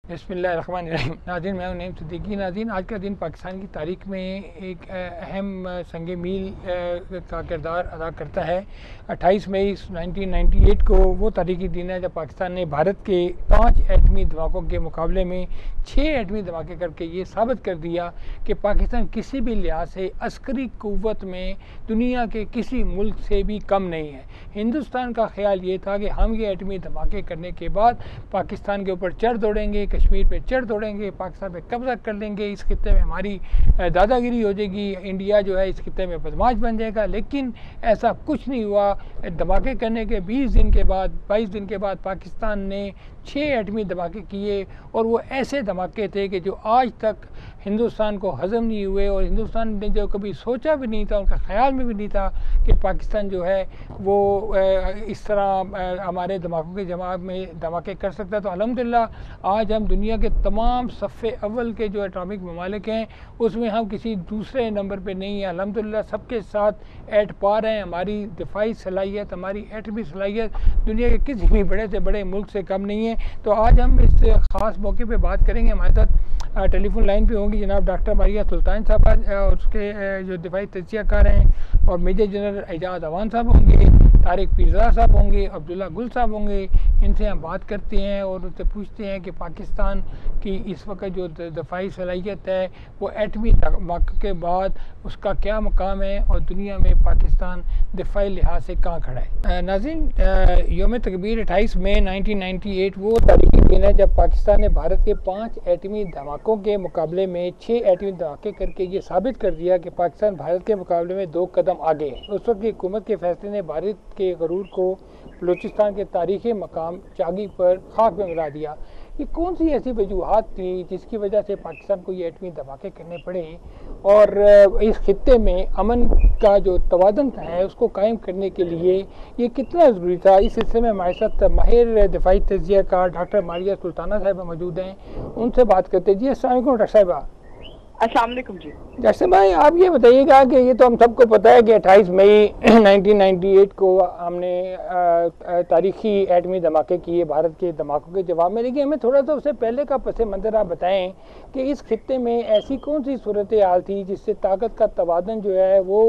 बिस्मिल्लाहिर्रहमानिर्रहीम। नाज़रीन, मैं हूं नईम सिद्दीकी। नाज़रीन, आज का दिन पाकिस्तान की तारीख में एक अहम संग मील का किरदार अदा करता है। 28 मई 1998 को वो तारीखी दिन है जब पाकिस्तान ने भारत के 5 एटमी धमाकों के मुकाबले में 6 एटमी धमाके करके ये साबित कर दिया कि पाकिस्तान किसी भी लिहाज से अस्करी क़ुव्वत में दुनिया के किसी मुल्क से भी कम नहीं है। हिंदुस्तान का ख्याल ये था कि हम ये एटमी धमाके करने के बाद पाकिस्तान के ऊपर चढ़ दौड़ेंगे, कश्मीर पे चढ़ दौड़ेंगे, पाकिस्तान पे कब्जा कर लेंगे, इस खित्ते में हमारी दादागिरी हो जाएगी, इंडिया जो है इस खित्ते में बदमाश बन जाएगा। लेकिन ऐसा कुछ नहीं हुआ। धमाके करने के 22 दिन के बाद पाकिस्तान ने 6 एटमी धमाके किए और वो ऐसे धमाके थे कि जो आज तक हिंदुस्तान को हज़म नहीं हुए और हिंदुस्तान ने जो कभी सोचा भी नहीं था, उनका ख्याल में भी नहीं था कि पाकिस्तान जो है वो इस तरह हमारे धमाकों के जवाब में धमाके कर सकता है। तो अल्हम्दुलिल्लाह आज हम दुनिया के तमाम सफ़े अव्वल के जो एटॉमिक ममालिक हैं उसमें हम किसी दूसरे नंबर पे नहीं हैं। अल्हम्दुलिल्लाह सबके साथ एट पार हैं। हमारी दिफाई सलाहियत, हमारी एटमी सलाहियत दुनिया के किसी भी बड़े से बड़े मुल्क से कम नहीं है। तो आज हम इस ख़ास मौके पे बात करेंगे। हमारे साथ टेलीफोन लाइन पे होंगी जनाब डॉक्टर मारिया सुल्तान साहब और उसके जो दिफाई तजियाकार हैं, और मेजर जनरल एजाज अवान साहब होंगे, तारिक पीरज़ादा साहब होंगे, अब्दुल्ला गुल साहब होंगे। इनसे हम बात करते हैं और उनसे पूछते हैं कि पाकिस्तान की इस वक्त जो दफाई सलाहियत है वो एटमी धमाके के बाद उसका क्या मकाम है और दुनिया में पाकिस्तान दिफाई लिहाज से कहाँ खड़ा है। नाज़रीन, यौम तकबीर 28 मई 1998 वो तारीखी दिन है जब पाकिस्तान ने भारत के 5 एटमी धमाकों के मुकाबले में 6 एटमी धमाके करके ये साबित कर दिया कि पाकिस्तान भारत के मुकाबले में 2 कदम आगे है। उस वक्त की हुकूमत के फैसले ने भारत के गरूर को बलूचिस्तान के तारीखी मकाम चागी पर खाक में मिला दिया। ये कौन सी ऐसी वजूहात थी जिसकी वजह से पाकिस्तान को ये एटमी धमाके करने पड़े और इस खित्ते में अमन का जो तवाज़ुन है उसको कायम करने के लिए ये कितना ज़रूरी था? इस सिलसिले में हमारे साथ माहिर दिफाई तजियाकार डॉक्टर मारिया सुल्ताना साहिबा मौजूद हैं। उनसे बात करते। जी अस्सलाम वालेकुम डॉक्टर साहिबा। अस्सलाम वालेकुम जी। जैसे भाई आप ये बताइएगा कि ये तो हम सबको पता है कि 28 मई 1998 को हमने तारीखी एटमी धमाके किए भारत के धमाकों के जवाब में। लेकिन हमें थोड़ा सा उससे पहले का पस मंज़र आप बताएं कि इस खित्ते में ऐसी कौन सी सूरत हाल थी जिससे ताकत का तवाज़ुन जो है वो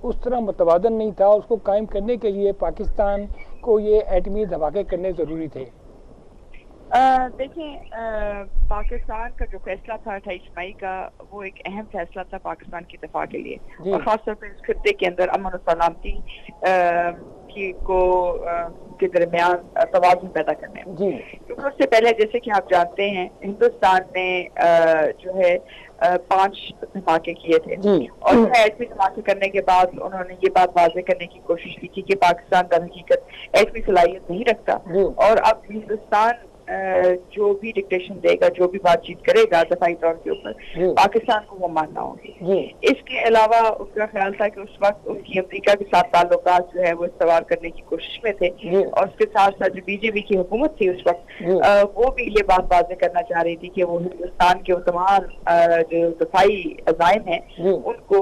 उस तरह मुतवाज़न नहीं था। उसको कायम करने के लिए पाकिस्तान को ये एटमी धमाके करने ज़रूरी थे। देखिए, पाकिस्तान का जो फैसला था 28 मई का वो एक अहम फैसला था पाकिस्तान की दफा के लिए और खासतौर पर इस खित्ते के अंदर अमन और सलामती के दरमियान तवाज़ुन पैदा करने में। क्योंकि उससे पहले जैसे कि आप जानते हैं हिंदुस्तान ने जो है 5 धमाके किए थे और एटमी धमाके करने के बाद उन्होंने ये बात वाज़ेह करने की कोशिश की थी कि पाकिस्तान दर हकीकत एटमी सलाहियत नहीं रखता और अब हिंदुस्तान जो भी डिक्टेशन देगा, जो भी बातचीत करेगा दफाई तौर के ऊपर पाकिस्तान को वो मानना होगी। इसके अलावा उसका ख्याल था कि उस वक्त उनकी अमेरिका के साथ ताल्लुकात जो है वो इस्तेमाल करने की कोशिश में थे और उसके साथ साथ जो बीजेपी की हुकूमत थी उस वक्त वो भी ये बात वाज़ेह करना चाह रही थी कि वो हिंदुस्तान के तमाम जो दफाई अज़ाइम है उनको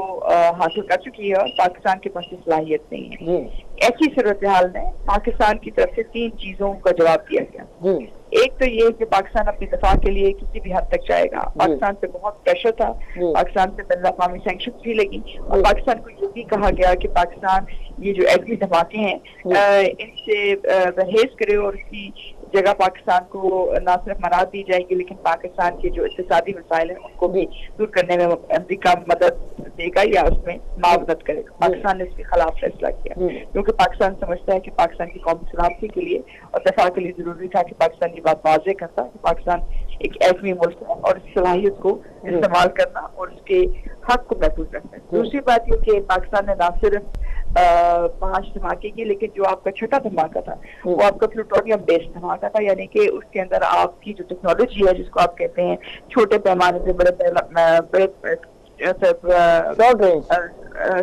हासिल कर चुकी है और पाकिस्तान के पास सलाहियत नहीं है। ऐसी सूरत हाल में पाकिस्तान की तरफ से 3 चीजों का जवाब दिया गया। एक तो ये कि पाकिस्तान अपनी दफा के लिए किसी भी हद तक जाएगा। पाकिस्तान पे बहुत प्रेशर था, पाकिस्तान पे बैनुल अक़वामी सैंक्शंस भी लगी और पाकिस्तान को ये भी कहा गया कि पाकिस्तान ये जो एटमी धमाके हैं इनसे परहेज करे और इसकी जगह पाकिस्तान को न सिर्फ मनाद दी जाएगी लेकिन पाकिस्तान के जो इक़्तिसादी मसाइल हैं उनको भी दूर करने में अमेरिका मदद देगा या उसमें मावनत करेगा। पाकिस्तान ने इसके खिलाफ फैसला किया क्योंकि पाकिस्तान समझता है कि पाकिस्तान की कौमी सलामती के लिए और दफा के लिए जरूरी था कि पाकिस्तान ये बात वाज़ेह करता कि पाकिस्तान एक एटमी मुल्क है और इस सलाहियत को इस्तेमाल करना और उसके हक को महफूज रखना। दूसरी बात ये कि पाकिस्तान ने न सिर्फ 5 धमाके की लेकिन जो आपका छठा धमाका था वो आपका प्लूटोनियम बेस्ड धमाका था, यानी कि उसके अंदर आपकी जो टेक्नोलॉजी है जिसको आप कहते हैं छोटे पैमाने से बड़े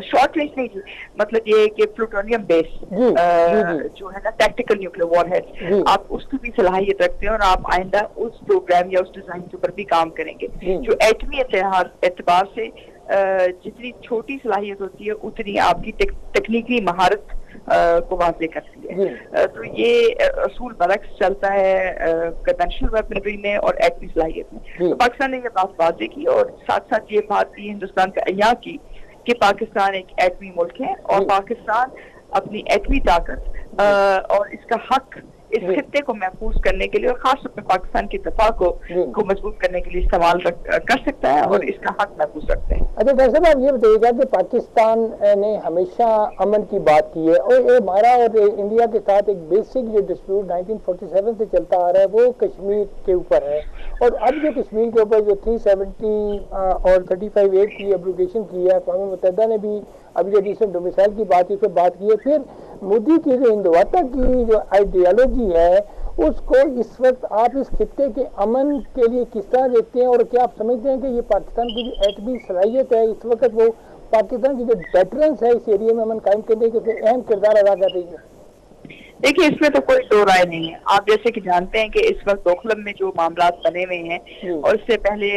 शॉर्ट रेंज नहीं थी, मतलब ये कि प्लूटोनियम बेस जो है ना टैक्टिकल न्यूक्लियर वॉरहेड, आप उसकी भी सलाहियत रखते हैं और आप आइंदा उस प्रोग्राम या उस डिजाइन के ऊपर भी काम करेंगे। जो एटमी एतबार से जितनी छोटी सलाहियत होती है उतनी आपकी तकनीकी महारत को वाजे करती है। तो ये असूल बरक्स चलता है कन्वेंशनल वेपनरी में और एटमी सलाहियत में। तो पाकिस्तान ने ये बात वाजे की और साथ साथ ये बात भी हिंदुस्तान का यहाँ की कि पाकिस्तान एक एटमी मुल्क है और पाकिस्तान अपनी एटमी ताकत और इसका हक इस खित्ते को महफूज करने के लिए और खास तौर पर पाकिस्तान की दफा को मजबूत करने के लिए इस्तेमाल कर सकता है और इसका हक महफूज रखते हैं। अच्छा डॉक्टर साहब, आप ये बताइएगा कि पाकिस्तान ने हमेशा अमन की बात की है और हमारा और इंडिया के साथ एक बेसिक जो डिस्प्यूट 1947 से चलता आ रहा है वो कश्मीर के ऊपर है, और अब जो कश्मीर के ऊपर जो 370 और 35A की एब्रोगेशन की है, अक़वाम मुत्तहिदा ने भी अभी जो रिसेंट डोमिसाइल की बात है उस पर बात की है। फिर मोदी की जो हिंदुत्व की जो आइडियोलॉजी है उसको इस वक्त आप इस खित्ते के अमन के लिए किस तरह देखते हैं, और क्या आप समझते हैं कि ये पाकिस्तान की जो एटमी सलाहियत है इस वक्त वो पाकिस्तान की जो वेटरन्स है इस एरिया में अमन कायम करने के अहम किरदार अदा कर रही है? देखिए, इसमें तो कोई दो राय नहीं है। आप जैसे कि जानते हैं कि इस वक्त दोखलम में जो मामला बने हुए हैं और इससे पहले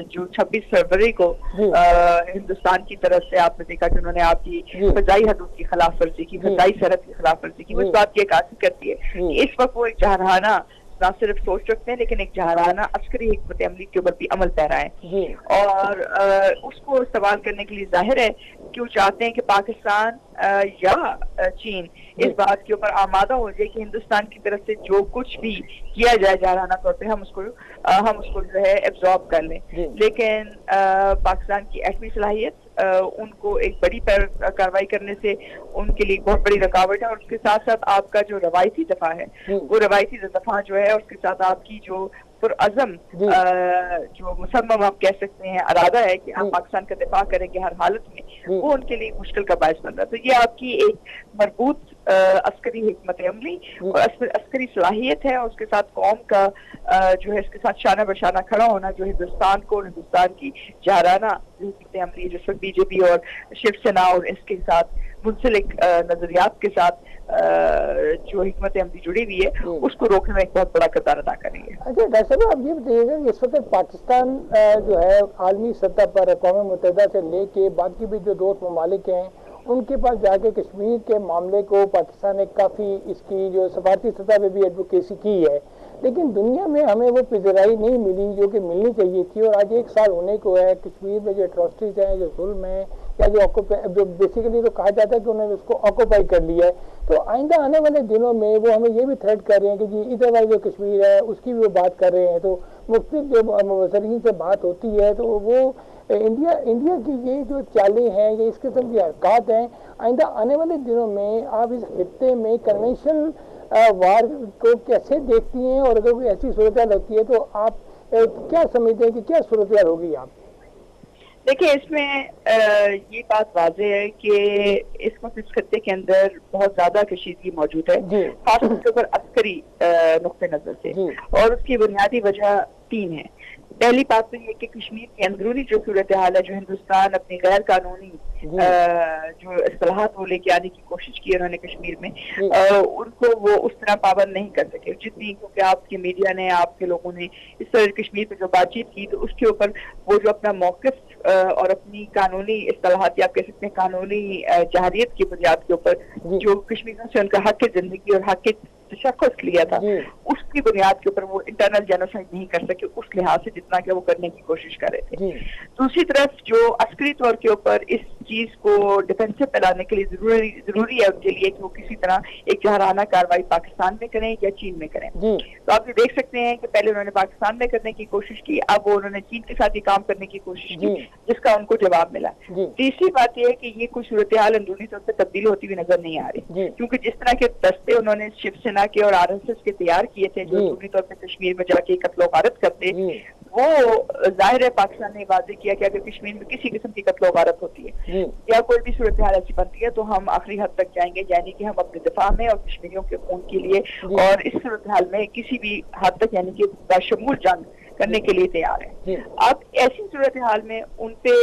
जो 26 फरवरी को हिंदुस्तान की तरफ से आपने देखा कि उन्होंने आपकी फजाई हदूद की खिलाफ वर्जी की, फजाई सरहद की खिलाफ वर्जी की, वो इस बात की अक्कासी करती है कि इस वक्त वो एक जहाराना ना सिर्फ सोच रखते हैं लेकिन एक जहाराना अस्करी हिकमत अमली के ऊपर भी अमल पैरा है और उसको इस्तेमाल करने के लिए जाहिर है कि वो चाहते हैं कि पाकिस्तान या चीन इस बात के ऊपर आमादा हो जाए कि हिंदुस्तान की तरफ से जो कुछ भी किया जाए जहाराना तौर पे हम उसको जो है एब्जॉर्ब कर लें। लेकिन पाकिस्तान की एटमी सलाहियत उनको एक बड़ी कार्रवाई करने से उनके लिए बहुत बड़ी रुकावट है और उसके साथ साथ आपका जो रवायती दफा है वो रवायती दफा जो है उसके साथ आपकी जो पुरअज़म जो मुसम्मम आप कह सकते हैं इरादा है कि आप पाकिस्तान का दिफा करेंगे हर हालत में, वो उनके लिए मुश्किल का बायस बन रहा है। तो ये आपकी एक मजबूत अस्करी हिकमत अमली और अस्करी सलाहियत है और उसके साथ कौम का जो है इसके साथ शाना बशाना खड़ा होना जो हिंदुस्तान को और हिंदुस्तान की जहाराना हिकमत अमली जिस वक्त बीजेपी और शिवसेना और इसके साथ मुंसलिक नजरियात के साथ जो हिकमत अमली जुड़ी हुई है उसको रोकने में एक बहुत बड़ा किरदार अदा कर रही है। अच्छा डॉक्टर साहब, आप ये बताइएगा कि इस वक्त पाकिस्तान जो है आलमी सतह पर अक़वाम मुत्तहिदा से लेके बाकी भी जो दोस्त ममालिक हैं उनके पास जाके कश्मीर के मामले को पाकिस्तान ने काफ़ी इसकी जो सफारती सतह पे भी एडवोकेसी की है, लेकिन दुनिया में हमें वो पिजराई नहीं मिली जो कि मिलनी चाहिए थी। और आज 1 साल होने को है, कश्मीर में जो एट्रोसिटीज हैं, जो जुल्म है या जो बेसिकली तो कहा जाता है कि उन्होंने उसको ऑक्यूपाई कर लिया है, तो आइंदा आने वाले दिनों में वो हमें ये भी थ्रेट कर रहे हैं कि जी इधर वाली जो कश्मीर है उसकी भी वो बात कर रहे हैं। तो मुख्तलिफ जो मुबसरीन से बात होती है तो वो इंडिया की ये जो चालें हैं ये इस किस्म की हरकत हैं, आइंदा आने वाले दिनों में आप इस खित्ते में कन्वेंशनल वार को कैसे देखती हैं, और अगर कोई ऐसी सूरत होती है तो आप क्या समझते हैं कि क्या सूरत होगी? आप देखिए, इसमें ये बात वाज़ेह है कि इस वक्त इस खत्ते के अंदर बहुत ज्यादा कशीदगी मौजूद है, खासतौर के ऊपर अस्करी नुक्ते नजर से, और उसकी बुनियादी वजह 3 है। पहली बात तो ये कि कश्मीर की अंदरूनी जो सूरत हाल है, जो हिंदुस्तान अपनी गैर कानूनी जो इस्तेलाहात वो लेके आने की कोशिश की उन्होंने कश्मीर में, उनको वो उस तरह पाबंद नहीं कर सके जितनी, क्योंकि आपके मीडिया ने, आपके लोगों ने इस तरह कश्मीर पे जो बातचीत की तो उसके ऊपर वो जो अपना मौक़िफ़ और अपनी कानूनी इस्तेलाहात या आप कह सकते हैं कानूनी जहरियत की बुनियाद के ऊपर जो कश्मीरियों से उनका हक जिंदगी और हक तशख़्ख़ुस लिया था उसकी बुनियाद के ऊपर वो इंटरनल जेनोसाइड नहीं कर सके उस लिहाज से जितना कि वो करने की कोशिश कर रहे थे। दूसरी तरफ जो अस्करी तौर के ऊपर इस चीज को डिफेंसिव पे लाने के लिए जरूरी है उनके लिए कि वो किसी तरह एक जहराना कार्रवाई पाकिस्तान में करें या चीन में करें। तो आप ये देख सकते हैं कि पहले उन्होंने पाकिस्तान में करने की कोशिश की, अब वो उन्होंने चीन के साथ ही काम करने की कोशिश की जिसका उनको जवाब मिला। तीसरी बात यह है कि ये कुछ सूरत हाल अंदरूनी तौर पर तब्दील होती हुई नजर नहीं आ रही, क्योंकि जिस तरह के दस्ते उन्होंने शिवसेना के और RSS के तैयार किए थे जो अंदरूनी तौर पर कश्मीर में जाके कत्लो गारत करते, वो जाहिर है पाकिस्तान ने वादे किया कि अगर कश्मीर में किसी किस्म की कत्लो गारत होती है या कोई भी सूरत हाल ऐसी बनती है तो हम आखिरी हद तक जाएंगे, यानी कि हम अपने दिफा में और कश्मीरियों के खून के लिए और इस सूरत हाल में किसी भी हद तक यानी कि बाशमूल जंग करने के लिए तैयार है। अब ऐसी सूरत हाल में उन पे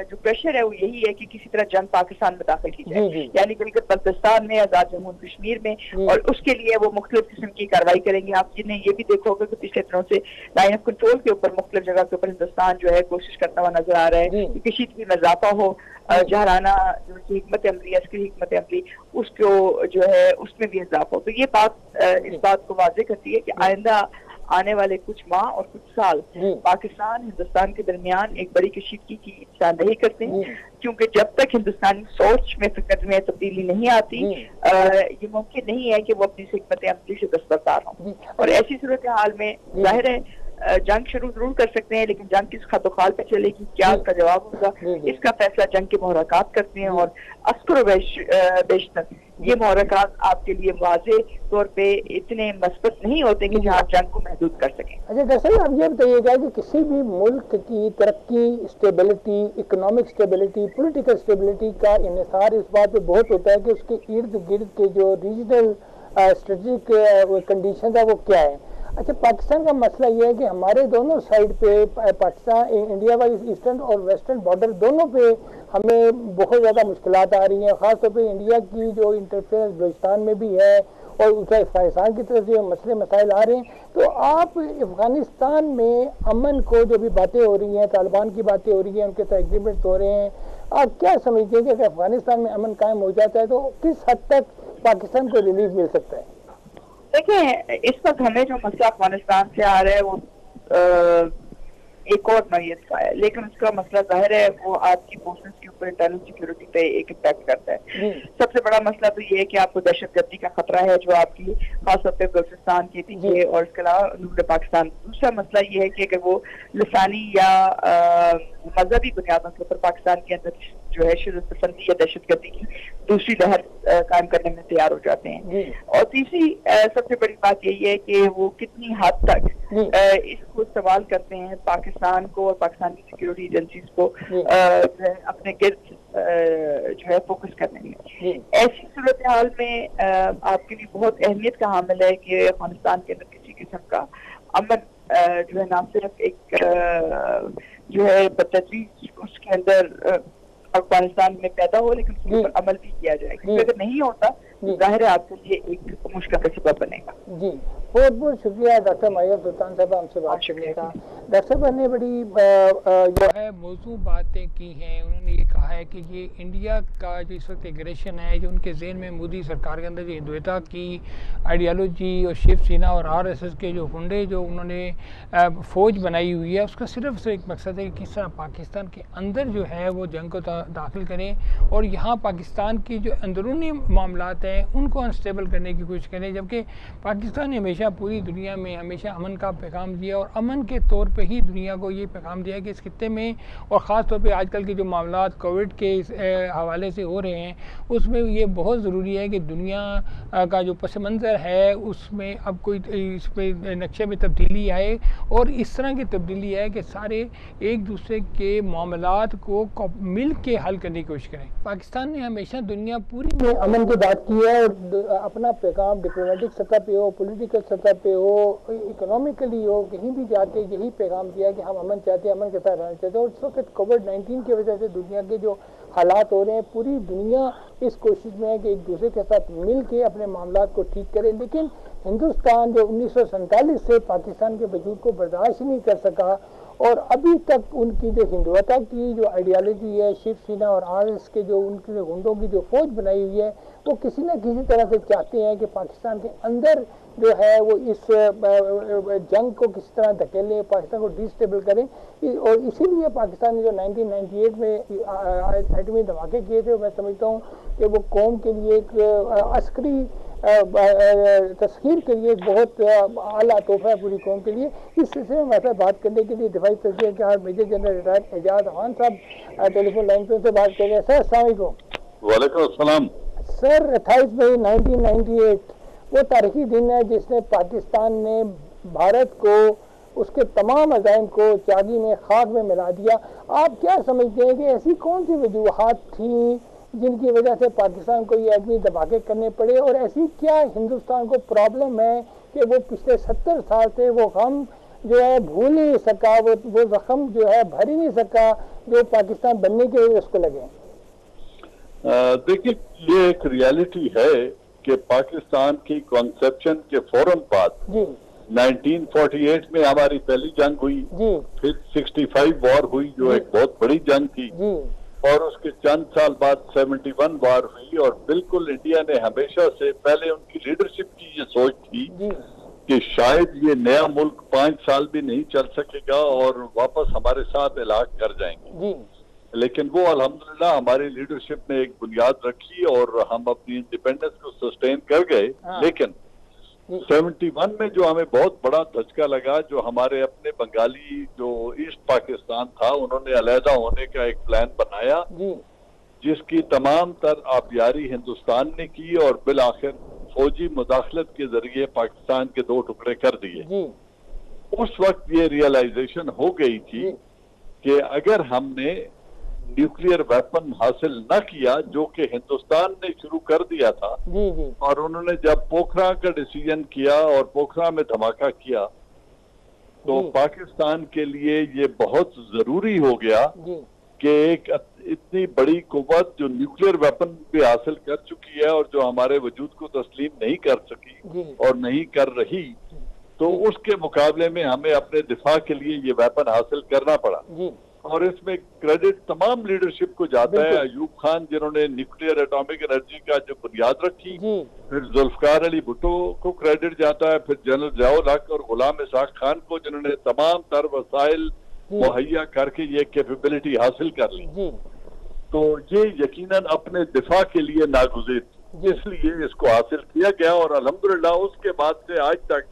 जो प्रेशर है वो यही है कि किसी तरह जंग पाकिस्तान में दाखिल की जाए, यानी गिलगित बल्तिस्तान में, आजाद जम्मू कश्मीर में, और उसके लिए वो मुख्तलिफ किस्म की कार्रवाई करेंगे। आप जिन्हें ये भी देखोगे कि पिछले दिनों से लाइन ऑफ कंट्रोल के ऊपर मुख्तलिफ जगह के ऊपर हिंदुस्तान जो है कोशिश करता हुआ नजर आ रहा है कि कशीदगी में इजाफा हो, जहराना जो हिकमत अमली, अस्करी हिकमत अमली, उसको जो है उसमें भी इजाफा हो। तो ये बात इस बात को वाज़ेह करती है कि आइंदा आने वाले कुछ माह और कुछ साल पाकिस्तान हिंदुस्तान के दरमियान एक बड़ी कशीदगी की निशानदेही करते हैं, क्योंकि जब तक हिंदुस्तानी सोच में, फिक्र में तब्दीली नहीं आती, ये मुमकिन नहीं है कि वो अपनी हिकमत अमली से दस्तबरदार हों। और ऐसी सूरत हाल में जाहिर है जंग शुरू जरूर कर सकते हैं, लेकिन जंग किस खतोखाल पे चलेगी, क्या उसका जवाब होगा, इसका फैसला जंग के मुहर्रकात करते हैं। और अस्कर बेशतर ये मुहर्रकात आपके लिए वाज़े तौर पे इतने मस्बत नहीं होते कि जहाँ आप जंग को महदूद कर सकें। अच्छा दरअसल आप ये बताइएगा कि किसी भी मुल्क की तरक्की, stability, economic stability, political stability का इन्हिसार इस बात पे बहुत होता है कि उसके इर्द गिर्द के जो रीजनल स्ट्रेटेजिक कंडीशन है वो क्या है। अच्छा, पाकिस्तान का मसला ये है कि हमारे दोनों साइड पे, पाकिस्तान, इंडिया का ईस्टर्न और वेस्टर्न बॉर्डर दोनों पे हमें बहुत ज़्यादा मुश्किलात आ रही हैं। ख़ासतौर पे इंडिया की जो इंटरफेरेंस बलूचिस्तान में भी है और उसका पाकिस्तान की तरफ से मसले मसाइल आ रहे हैं। तो आप अफगानिस्तान में अमन को जो भी बातें हो रही हैं, तालिबान की बातें हो रही हैं, उनके साथ एग्रीमेंट हो रहे हैं, आप क्या समझते हैं कि अगर अफगानिस्तान में अमन कायम हो जाता है तो किस हद तक पाकिस्तान को रिलीफ मिल सकता है? देखिए, इस वक्त हमें जो मसला अफगानिस्तान से आ रहा है वो एक और नौयत का है, लेकिन उसका मसला जाहिर है वो आपकी फोर्सेस के ऊपर, इंटरनल सिक्योरिटी पे एक इम्पैक्ट करता है। सबसे बड़ा मसला तो ये है कि आपको दहशतगर्दी का खतरा है जो आपकी खासतौर पर बलूचिस्तान के पीछे और इसके अलावा नूर पाकिस्तान। दूसरा मसला ये है कि अगर वो लसानी या मजहबी बुनियादों के ऊपर पाकिस्तान के अंदर जो है शिदत पसंदी या दहशतगर्दी की दूसरी लहर कायम करने में तैयार हो जाते हैं। और तीसरी सबसे बड़ी बात यही है कि वो कितनी हद तक इसको सवाल करते हैं पाकिस्तान को और पाकिस्तान की सिक्योरिटी एजेंसीज को अपने गिर्द जो है फोकस करने में। ऐसी सूरत हाल में आपके लिए बहुत अहमियत का हामिल है कि अफगानिस्तान के अंदर किसी किस्म का अमन जो है ना सिर्फ एक जो है बतदरीज उसके अंदर अफगानिस्तान में पैदा हो, लेकिन उसके ऊपर अमल भी किया जाए, क्योंकि अगर नहीं होता तो जाहिर है आपके लिए एक मुश्किल का सबब बनेगा। जी, बहुत बहुत शुक्रिया डॉक्टर माहिर सुल्तान साहब हमसे बात करने का। डॉक्टर साहब ने बड़ी जो है मौजूद बातें की हैं। उन्होंने ये कहा है कि ये इंडिया का जो इस वक्त एग्रेशन है, जो उनके ज़हन में मोदी सरकार के अंदर जो हिंदुत्व की आइडियालॉजी और शिवसेना और RSS के जो हुंडे जो उन्होंने फ़ौज बनाई हुई है, उसका सिर्फ एक मकसद है कि किस तरह पाकिस्तान के अंदर जो है वो जंग को दाखिल करें और यहाँ पाकिस्तान की जो अंदरूनी मामलात हैं उनको अनस्टेबल करने की कोशिश करें। जबकि पाकिस्तान ने हमेशा पूरी दुनिया में हमेशा अमन का पैगाम दिया और अमन के तौर पे ही दुनिया को ये पैगाम दिया कि इस खित्ते में और ख़ास तौर पे आजकल के जो मामलात कोविड के हवाले से हो रहे हैं उसमें ये बहुत ज़रूरी है कि दुनिया का जो पस मंज़र है उसमें अब कोई इस पर नक्शे में तब्दीली आए और इस तरह की तब्दीली है कि सारे एक दूसरे के मामलात को मिल के हल करने की कोशिश करें। पाकिस्तान ने हमेशा दुनिया पूरी में अमन की बात की है और अपना पैगाम डिप्लोमेटिक सतह पे हो, पॉलिटिकल सतह पे हो, इकोनॉमिकली हो, कहीं भी जाके यही पैगाम दिया कि हम अमन चाहते हैं, अमन के साथ रहना चाहते हैं। और इस वक्त कोविड-19 की वजह से दुनिया के जो हालात हो रहे हैं, पूरी दुनिया इस कोशिश में है कि एक दूसरे के साथ मिल के अपने मामलात को ठीक करे। लेकिन हिंदुस्तान जो 1947 से पाकिस्तान के वजूद को बर्दाश्त नहीं कर सका और अभी तक उनकी जो हिंदुत्व की जो आइडियालॉजी है, शिवसेना और RSS के जो उनके गुंडों की जो फौज बनाई हुई है, वो किसी न किसी तरह से चाहते हैं कि पाकिस्तान के अंदर जो है वो इस जंग को किसी तरह धकेले, पाकिस्तान को डिस्टेबल करें। और इसीलिए पाकिस्तान ने जो 1998 में एटमी धमाके किए थे, मैं समझता हूँ कि वो कौम के लिए एक अस्करी तस्खीर के लिए बहुत आला तोहफा है पूरी कौम के लिए। इस सिलसिले में हमारे साथ बात करने के लिए दिफाई तस्वीर के major general retired Ejaz Khan साहब टेलीफोन लाइन पे से बात कर रहे हैं। सर अस्सलाम वालेकुम। वालेकुम अस्सलाम। सर 28 मई 1998 वो तारीखी दिन है जिसने पाकिस्तान ने भारत को उसके तमाम अज़ाइम को चागी में खाक में मिला दिया। आप क्या समझते हैं कि ऐसी कौन सी वजूहात थी जिनकी वजह से पाकिस्तान को ये एटमी धमाके करने पड़े और ऐसी क्या हिंदुस्तान को प्रॉब्लम है कि वो पिछले 70 साल से वो गम जो है भूल नहीं सका, वो जख्म जो है भर ही नहीं सका जो पाकिस्तान बनने के लिए उसको लगे। देखिए, ये एक रियलिटी है कि पाकिस्तान की कॉन्सेप्शन के फौरन बाद जी 1948 में हमारी पहली जंग हुई जी, फिर 65 वॉर हुई जो एक बहुत बड़ी जंग थी जी और उसके चंद साल बाद 71 वॉर हुई। और बिल्कुल इंडिया ने हमेशा से पहले उनकी लीडरशिप की ये सोच थी जी कि शायद ये नया मुल्क 5 साल भी नहीं चल सकेगा और वापस हमारे साथ इलाक कर जाएंगे, जी लेकिन वो अल्हम्दुलिल्लाह हमारी लीडरशिप ने एक बुनियाद रखी और हम अपनी इंडिपेंडेंस को सस्टेन कर गए। हाँ। लेकिन 71 में जो हमें बहुत बड़ा धचका लगा, जो हमारे अपने बंगाली जो ईस्ट पाकिस्तान था उन्होंने अलहदा होने का एक प्लान बनाया जी जिसकी तमाम तर आबियारी हिंदुस्तान ने की और बिल आखिर फौजी मुदाखलत के जरिए पाकिस्तान के 2 टुकड़े कर दिए। जी उस वक्त ये रियलाइजेशन हो गई थी कि अगर हमने न्यूक्लियर वेपन हासिल न किया जो कि हिंदुस्तान ने शुरू कर दिया था, जी जी और उन्होंने जब पोखरा का डिसीजन किया और पोखरा में धमाका किया तो पाकिस्तान के लिए ये बहुत जरूरी हो गया जी कि एक इतनी बड़ी कुव्वत जो न्यूक्लियर वेपन भी हासिल कर चुकी है और जो हमारे वजूद को तस्लीम नहीं कर सकी और नहीं कर रही, तो उसके मुकाबले में हमें अपने दिफा के लिए ये वेपन हासिल करना पड़ा। और इसमें क्रेडिट तमाम लीडरशिप को जाता है। अयूब खान जिन्होंने न्यूक्लियर एटॉमिक एनर्जी का जो बुनियाद रखी, फिर जुल्फकार अली भुट्टो को क्रेडिट जाता है, फिर जनरल ज़ियाउल हक और गुलाम इसहाक खान को जिन्होंने तमाम तर वसाइल मुहैया करके ये कैपेबिलिटी हासिल कर ली। तो ये यकीनन अपने दिफा के लिए नागुज़ीर थी, इसलिए इसको हासिल किया गया और अल्हम्दुलिल्लाह उसके बाद से आज तक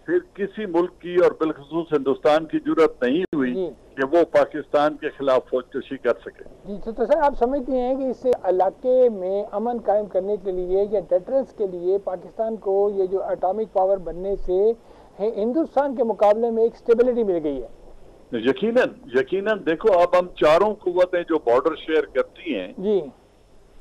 फिर किसी मुल्क की और बिलखुसूस हिंदुस्तान की जरूरत नहीं हुई कि वो पाकिस्तान के खिलाफ फौजकशी कर सके। जी तो सर आप समझते हैं कि इस इलाके में अमन कायम करने के लिए या डेटरेंस के लिए पाकिस्तान को ये जो एटॉमिक पावर बनने से हिंदुस्तान के मुकाबले में एक स्टेबिलिटी मिल गई है? यकीनन यकीनन। देखो, अब हम चारों कुव्वतें जो बॉर्डर शेयर करती हैं जी,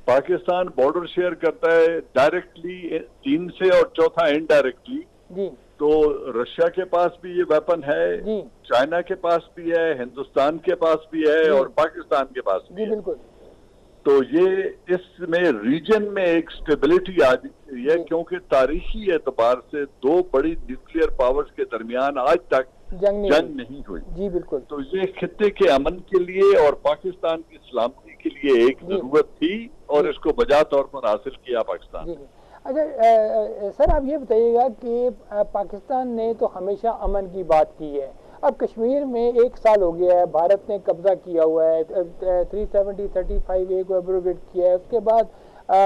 पाकिस्तान बॉर्डर शेयर करता है डायरेक्टली चीन से और चौथा इनडायरेक्टली जी, तो रशिया के पास भी ये वेपन है जी, चाइना के पास भी है, हिंदुस्तान के पास भी है और पाकिस्तान के पास भी है। बिल्कुल। तो ये इसमें रीजन में एक स्टेबिलिटी आ गई है क्योंकि तारीखी एतबार से 2 बड़ी न्यूक्लियर पावर्स के दरमियान आज तक जंग नहीं हुई। जी बिल्कुल। तो ये खित्ते के अमन के लिए और पाकिस्तान की सलामती के लिए एक जरूरत थी और इसको बजा तौर पर हासिल किया पाकिस्तान ने। अच्छा सर आप ये बताइएगा कि पाकिस्तान ने तो हमेशा अमन की बात की है, अब कश्मीर में 1 साल हो गया है, भारत ने कब्जा किया हुआ है, 370-35A को एब्रोगेट किया है, उसके बाद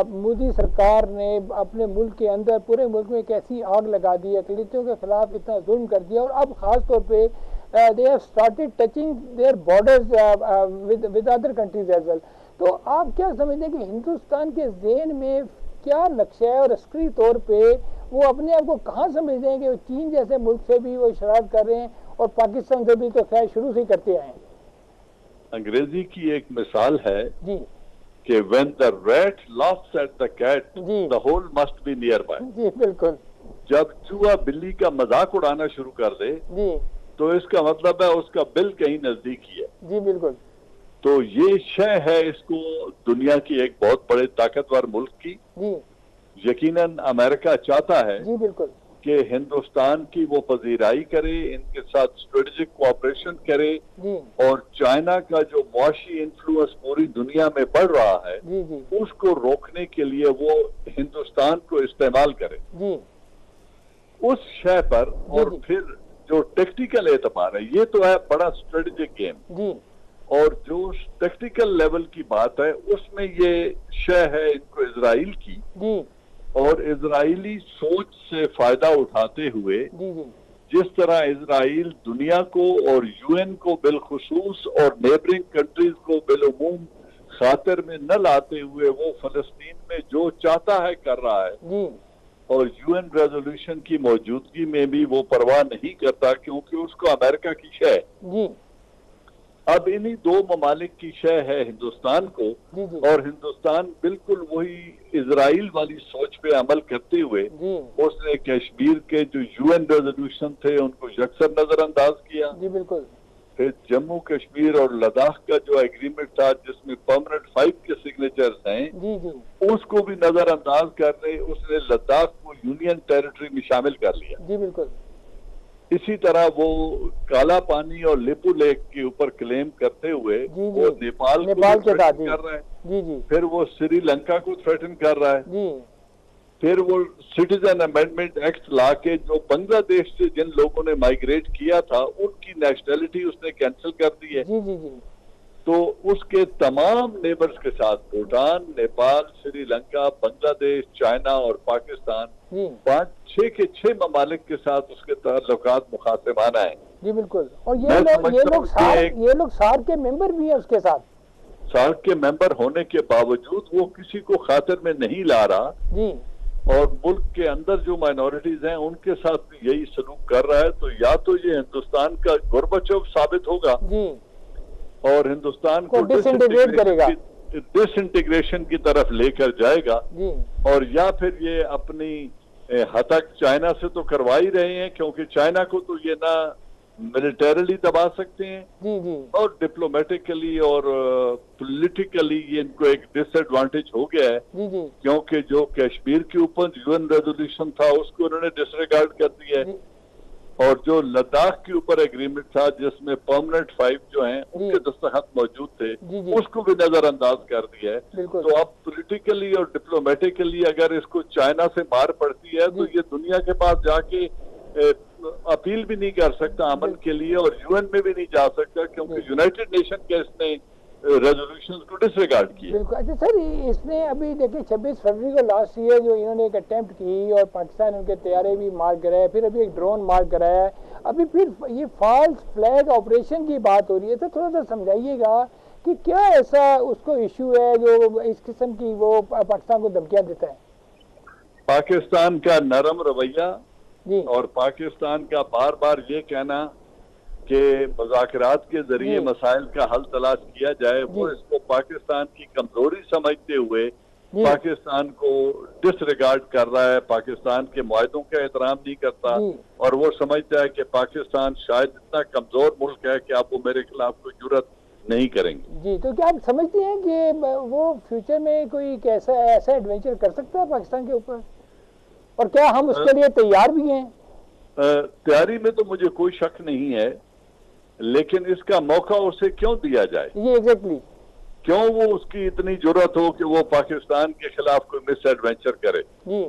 मोदी सरकार ने अपने मुल्क के अंदर पूरे मुल्क में एक ऐसी आग लगा दी, अक़लियतों के खिलाफ इतना जुल्म कर दिया और अब खास तौर पे they have started touching their borders with other countries as well. तो आप क्या समझते हैं कि हिंदुस्तान के ज़हन में क्या लक्ष्य है और अस्करी तौर पे वो अपने आप को कहाँ समझते हैं कि वो चीन जैसे मुल्क से भी वो शरारत कर रहे हैं और पाकिस्तान से भी तो खैर शुरू से ही करते आए हैं? अंग्रेजी की एक मिसाल है जी कि when the rat laughs at the cat, ji, the hole must be nearby। जी बिल्कुल। जब चूहा बिल्ली का मजाक उड़ाना शुरू कर दे जी तो इसका मतलब है उसका बिल कहीं नजदीक ही है। जी बिल्कुल। तो ये शय है इसको दुनिया की एक बहुत बड़े ताकतवर मुल्क की। जी यकीनन अमेरिका चाहता है जी बिल्कुल कि हिंदुस्तान की वो पजीराई करे, इनके साथ स्ट्रेटेजिक कोऑपरेशन करे जी और चाइना का जो मुआशी इन्फ्लुएंस पूरी दुनिया में बढ़ रहा है जी जी उसको रोकने के लिए वो हिंदुस्तान को इस्तेमाल करे जी उस शय पर। और फिर जो टेक्टिकल एतबार है ये तो है बड़ा स्ट्रेटेजिक गेम जी, और जो टेक्टिकल लेवल की बात है उसमें ये शय है इनको इजराइल की जी और इजरायली सोच से फायदा उठाते हुए जी जी जिस तरह इजराइल दुनिया को और यूएन को बिलखुसूस और नेबरिंग कंट्रीज को बिलुमूम खातिर में न लाते हुए वो फलस्तीन में जो चाहता है कर रहा है जी और यूएन रेजोल्यूशन की मौजूदगी में भी वो परवाह नहीं करता क्योंकि उसको अमेरिका की शय। जी अब इन्हीं दो ममालिक की शय है हिंदुस्तान को, और हिंदुस्तान बिल्कुल वही इजराइल वाली सोच पे अमल करते हुए उसने कश्मीर के जो यूएन रेजोल्यूशन थे उनको यकसर नजरअंदाज किया। जी बिल्कुल। फिर जम्मू कश्मीर और लद्दाख का जो एग्रीमेंट था जिसमें परमानेंट 5 के सिग्नेचर्स हैं, उसको भी नजरअंदाज करने उसने लद्दाख को यूनियन टेरिटरी में शामिल कर लिया। जी बिल्कुल। इसी तरह वो काला पानी और लिपू लेक के ऊपर क्लेम करते हुए वो नेपाल को थ्रेटन कर रहा है। फिर वो श्रीलंका को थ्रेटन कर रहा है। फिर वो सिटीजन अमेंडमेंट एक्ट ला के जो बांग्लादेश से जिन लोगों ने माइग्रेट किया था उनकी नेशनैलिटी उसने कैंसिल कर दी है। तो उसके तमाम नेबर्स के साथ भूटान, नेपाल, श्रीलंका, बांग्लादेश, चाइना और पाकिस्तान 5-6 के 6 ममालिक के साथ उसके ताल्लुकात मुखातिबाना है। जी बिल्कुल। और ये लोग सार्क के मेंबर भी है उसके साथ। सार्क के मेंबर होने के बावजूद वो किसी को खातिर में नहीं ला रहा जी, और मुल्क के अंदर जो माइनॉरिटीज हैं उनके साथ भी यही सलूक कर रहा है। तो या तो ये हिंदुस्तान का गोरबाचोव साबित होगा जी, और हिंदुस्तान को डिसइंटीग्रेट करेगा, डिसइंटीग्रेशन की तरफ लेकर जाएगा जी, और या फिर ये अपनी हतक चाइना से तो करवा ही रहे हैं, क्योंकि चाइना को तो ये ना मिलिटरीली दबा सकते हैं जी जी, और डिप्लोमेटिकली और पॉलिटिकली ये इनको एक डिसएडवांटेज हो गया है जी जी, क्योंकि जो कश्मीर के ऊपर यूएन रेजोल्यूशन था उसको उन्होंने डिसरिगार्ड कर दिया है, और जो लद्दाख के ऊपर एग्रीमेंट था जिसमें परमानेंट 5 जो हैं उनके दस्तखत मौजूद थे उसको भी नजरअंदाज कर दिया है। तो अब पॉलिटिकली और डिप्लोमेटिकली अगर इसको चाइना से मार पड़ती है तो ये दुनिया के पास जाके अपील भी नहीं कर सकता अमन के लिए, और यूएन में भी नहीं जा सकता क्योंकि यूनाइटेड नेशन के इसने रेजोल्यूशन को डिसरिगार्ड किया। बिल्कुल। अच्छा सर, इसने अभी देखिए 26 फरवरी को लास्ट ईयर जो इन्होंने एक अटेम्प्ट की और पाकिस्तान उनके तैयारे भी मार कराया, फिर अभी एक ड्रोन मार कराया, अभी फिर ये फॉल्स फ्लैग ऑपरेशन की बात हो रही है, तो थोड़ा सा समझाइएगा कि क्या ऐसा उसको इशू है जो इस किस्म की वो पाकिस्तान को धमकियां देता है? पाकिस्तान का नरम रवैया और पाकिस्तान का बार बार ये कहना कि मुज़ाकरात के जरिए मसाइल का हल तलाश किया जाए, वो इसको पाकिस्तान की कमजोरी समझते हुए पाकिस्तान को डिसरिगार्ड कर रहा है, पाकिस्तान के मुआहदों का एहतराम नहीं करता, और वो समझता है कि पाकिस्तान शायद इतना कमजोर मुल्क है कि आप वो मेरे खिलाफ कोई जुर्रत नहीं करेंगे। जी, तो क्या आप समझते हैं कि वो फ्यूचर में कोई कैसा ऐसा एडवेंचर कर सकता है पाकिस्तान के ऊपर, और क्या हम उसके लिए तैयार भी हैं? तैयारी में तो मुझे कोई शक नहीं है, लेकिन इसका मौका उसे क्यों दिया जाए? ये एग्जैक्टली क्यों वो उसकी इतनी जरूरत हो कि वो पाकिस्तान के खिलाफ कोई मिस एडवेंचर करे जी।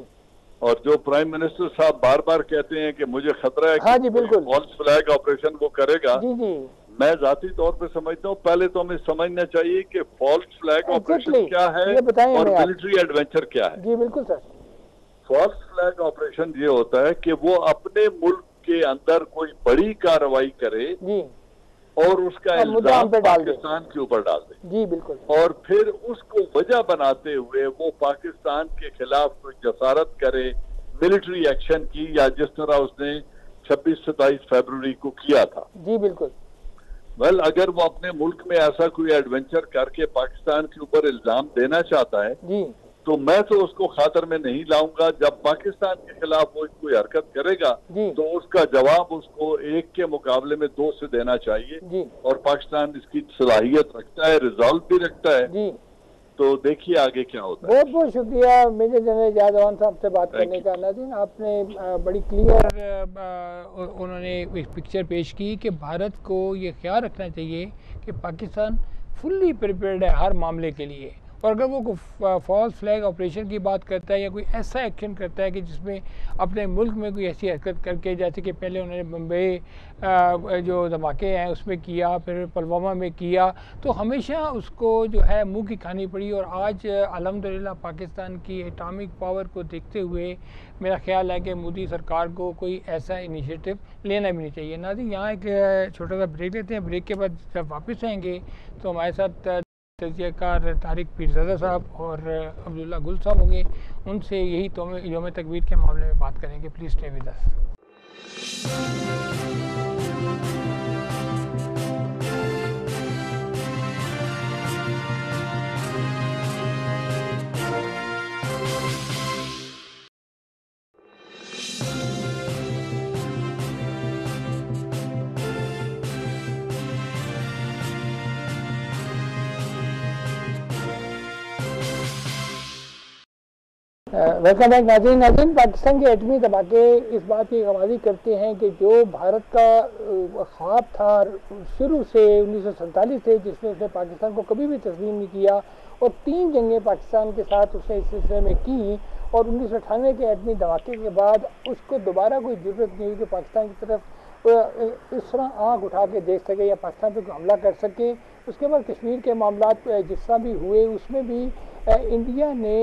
और जो प्राइम मिनिस्टर साहब बार बार कहते हैं कि मुझे खतरा है कि फॉल्स फ्लैग ऑपरेशन वो करेगा जी जी, मैं जाती तौर पे समझता हूँ पहले तो हमें समझना चाहिए कि फॉल्स फ्लैग ऑपरेशन क्या है और मिलिट्री एडवेंचर क्या है। जी बिल्कुल सर। फॉल्स फ्लैग ऑपरेशन ये होता है कि वो अपने मुल्क के अंदर कोई बड़ी कार्रवाई करे जी, और उसका इल्जाम पाकिस्तान के ऊपर डाल दे जी बिल्कुल, और फिर उसको वजह बनाते हुए वो पाकिस्तान के खिलाफ कोई जसारत करे मिलिट्री एक्शन की, या जिस तरह उसने 26-27 फरवरी को किया था जी बिल्कुल। वेल, अगर वो अपने मुल्क में ऐसा कोई एडवेंचर करके पाकिस्तान के ऊपर इल्जाम देना चाहता है जी, तो मैं तो उसको खातर में नहीं लाऊंगा। जब पाकिस्तान के खिलाफ वो कोई हरकत करेगा तो उसका जवाब उसको 1 के मुकाबले में 2 से देना चाहिए, और पाकिस्तान इसकी सलाहियत रखता है, रिजॉल्व भी रखता है जी। तो देखिए आगे क्या होता है। बहुत बहुत शुक्रिया मेजर जनरल जादवान साहब से बात करने का। नाज़रीन, आपने बड़ी क्लियर उन्होंने एक पिक्चर पेश की कि भारत को ये ख्याल रखना चाहिए कि पाकिस्तान फुल्ली प्रिपेयर्ड है हर मामले के लिए, और अगर वो फॉल्स फ्लैग ऑपरेशन की बात करता है या कोई ऐसा एक्शन करता है कि जिसमें अपने मुल्क में कोई ऐसी हरकत करके, जैसे कि पहले उन्होंने बम्बई जो धमाके हैं उसमें किया, फिर पुलवामा में किया, तो हमेशा उसको जो है मुंह की खानी पड़ी। और आज अल्हम्दुलिल्लाह पाकिस्तान की एटॉमिक पावर को देखते हुए मेरा ख्याल है कि मोदी सरकार को कोई ऐसा इनिशिएटिव लेना भी नहीं चाहिए। नाज़रीन, यहाँ एक छोटा सा ब्रेक लेते हैं। ब्रेक के बाद जब वापस आएंगे तो हमारे साथ तजियाकार तारिक पीरज़ादा साहब और अब्दुल्ला गुल साहब होंगे, उनसे यही यौम तकबीर के मामले में बात करेंगे। Please stay with us. Welcome back नाज़रीन। नाज़रीन, पाकिस्तान के एटमी धमाके इस बात की गवाही करते हैं कि जो भारत का ख्वाब था शुरू से 1947 से, जिसमें उसने पाकिस्तान को कभी भी तस्लीम नहीं किया और 3 जंगें पाकिस्तान के साथ उसने इस सिलसिले में की, और 1998 के एटमी धमाके के बाद उसको दोबारा कोई ज़रूरत नहीं हुई कि पाकिस्तान की तरफ इस तरह आँख उठा के देख सके या पाकिस्तान पर हमला कर सके। उसके बाद कश्मीर के मामला जिस तरह भी हुए, उसमें भी इंडिया ने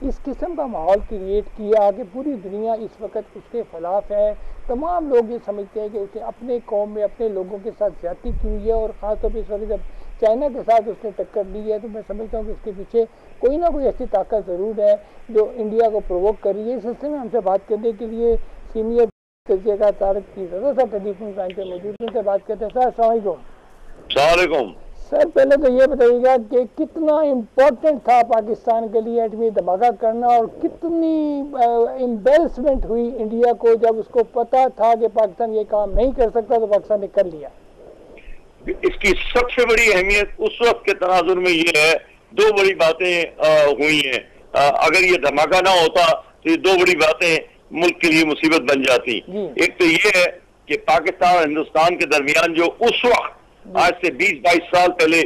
इस किस्म का माहौल क्रिएट किया कि पूरी दुनिया इस वक्त उसके खिलाफ है। तमाम लोग ये समझते हैं कि उसने अपने कौम में अपने लोगों के साथ ज्यादती की हुई है, और ख़ासतौर पर इस वक्त जब चाइना के साथ उसने टक्कर ली है, तो मैं समझता हूँ कि इसके पीछे कोई ना कोई ऐसी ताकत ज़रूर है जो इंडिया को प्रोवोक कर रही है। इस सिलसिले में हमसे बात करने के लिए सीनियर तजिया तारिक की साहब टेलीफोन लाइन पर मौजूद, उनसे बात करते हैं। सर अस्सलाम वालेकुम। सर, पहले तो ये बताइएगा कि कितना इम्पोर्टेंट था पाकिस्तान के लिए एटमी धमाका करना, और कितनी एम्बेरसमेंट हुई इंडिया को जब उसको पता था कि पाकिस्तान ये काम नहीं कर सकता तो पाकिस्तान ने कर लिया। इसकी सबसे बड़ी अहमियत उस वक्त के तनाजुर में ये है, 2 बड़ी बातें हुई हैं। अगर ये धमाका ना होता तो ये 2 बड़ी बातें मुल्क के लिए मुसीबत बन जाती। एक तो ये है कि पाकिस्तान और हिंदुस्तान के दरमियान जो उस वक्त आज से 20-22 साल पहले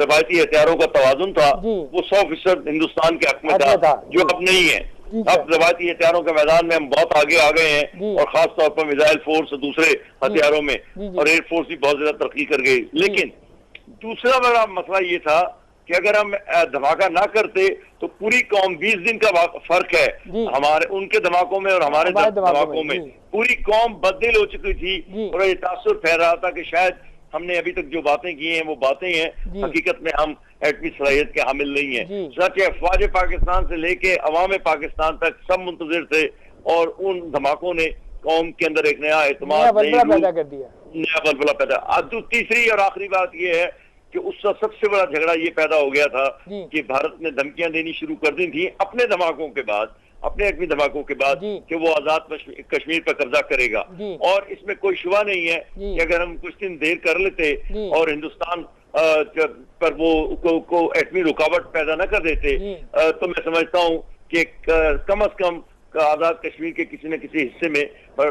रवायती हथियारों का तवाजुन था, वो 100% हिंदुस्तान के हक में था, जो अब नहीं है। अब रवायती हथियारों के मैदान में हम बहुत आगे आ गए हैं, और खास तौर पर मिसाइल फोर्स और दूसरे हथियारों में, और एयरफोर्स भी बहुत ज्यादा तरक्की कर गई। लेकिन दूसरा बड़ा मसला ये था कि अगर हम धमाका ना करते तो पूरी कौम, 20 दिन का फर्क है हमारे उनके धमाकों में और हमारे धमाकों में, पूरी कौम बददिल हो चुकी थी, और ये तासुर फैल रहा था कि शायद हमने अभी तक जो बातें की हैं वो बातें हैं, हकीकत में हम एटमी सलाहियत के हामिल नहीं है। सच है, अफवाज पाकिस्तान से लेके अवाम पाकिस्तान तक सब मुंतजिर थे, और उन धमाकों ने कौम के अंदर एक नया एतमाद, पैदा कर दिया, नया बलबला पैदा। अब तीसरी और आखिरी बात ये है कि उसका सबसे बड़ा झगड़ा ये पैदा हो गया था कि भारत ने धमकियां देनी शुरू कर दी थी अपने धमाकों के बाद, अपने एटमी धमाकों के बाद, कि वो आजाद कश्मीर पर कब्जा करेगा। और इसमें कोई शुबा नहीं है कि अगर हम कुछ दिन देर कर लेते और हिंदुस्तान पर वो एटमी रुकावट पैदा न कर देते, तो मैं समझता हूँ कि कम अज कम आजाद कश्मीर के किसी न किसी हिस्से में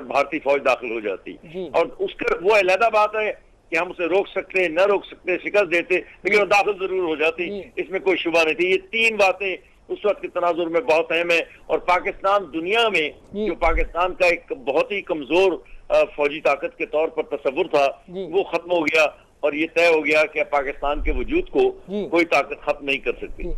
भारतीय फौज दाखिल हो जाती। और उसका वो अलहदा बात है कि हम उसे रोक सकते, न रोक सकते, शिकस्त देते, लेकिन वो दाखिल जरूर हो जाती, इसमें कोई शुबा नहीं थी। ये 3 बातें उस वक्त के तनाजुर में बहुत अहम है, और पाकिस्तान दुनिया में जो पाकिस्तान का एक बहुत ही कमजोर फौजी ताकत के तौर पर तस्वुर था, वो खत्म हो गया, और ये तय हो गया कि पाकिस्तान के वजूद को कोई ताकत खत्म नहीं कर सकती।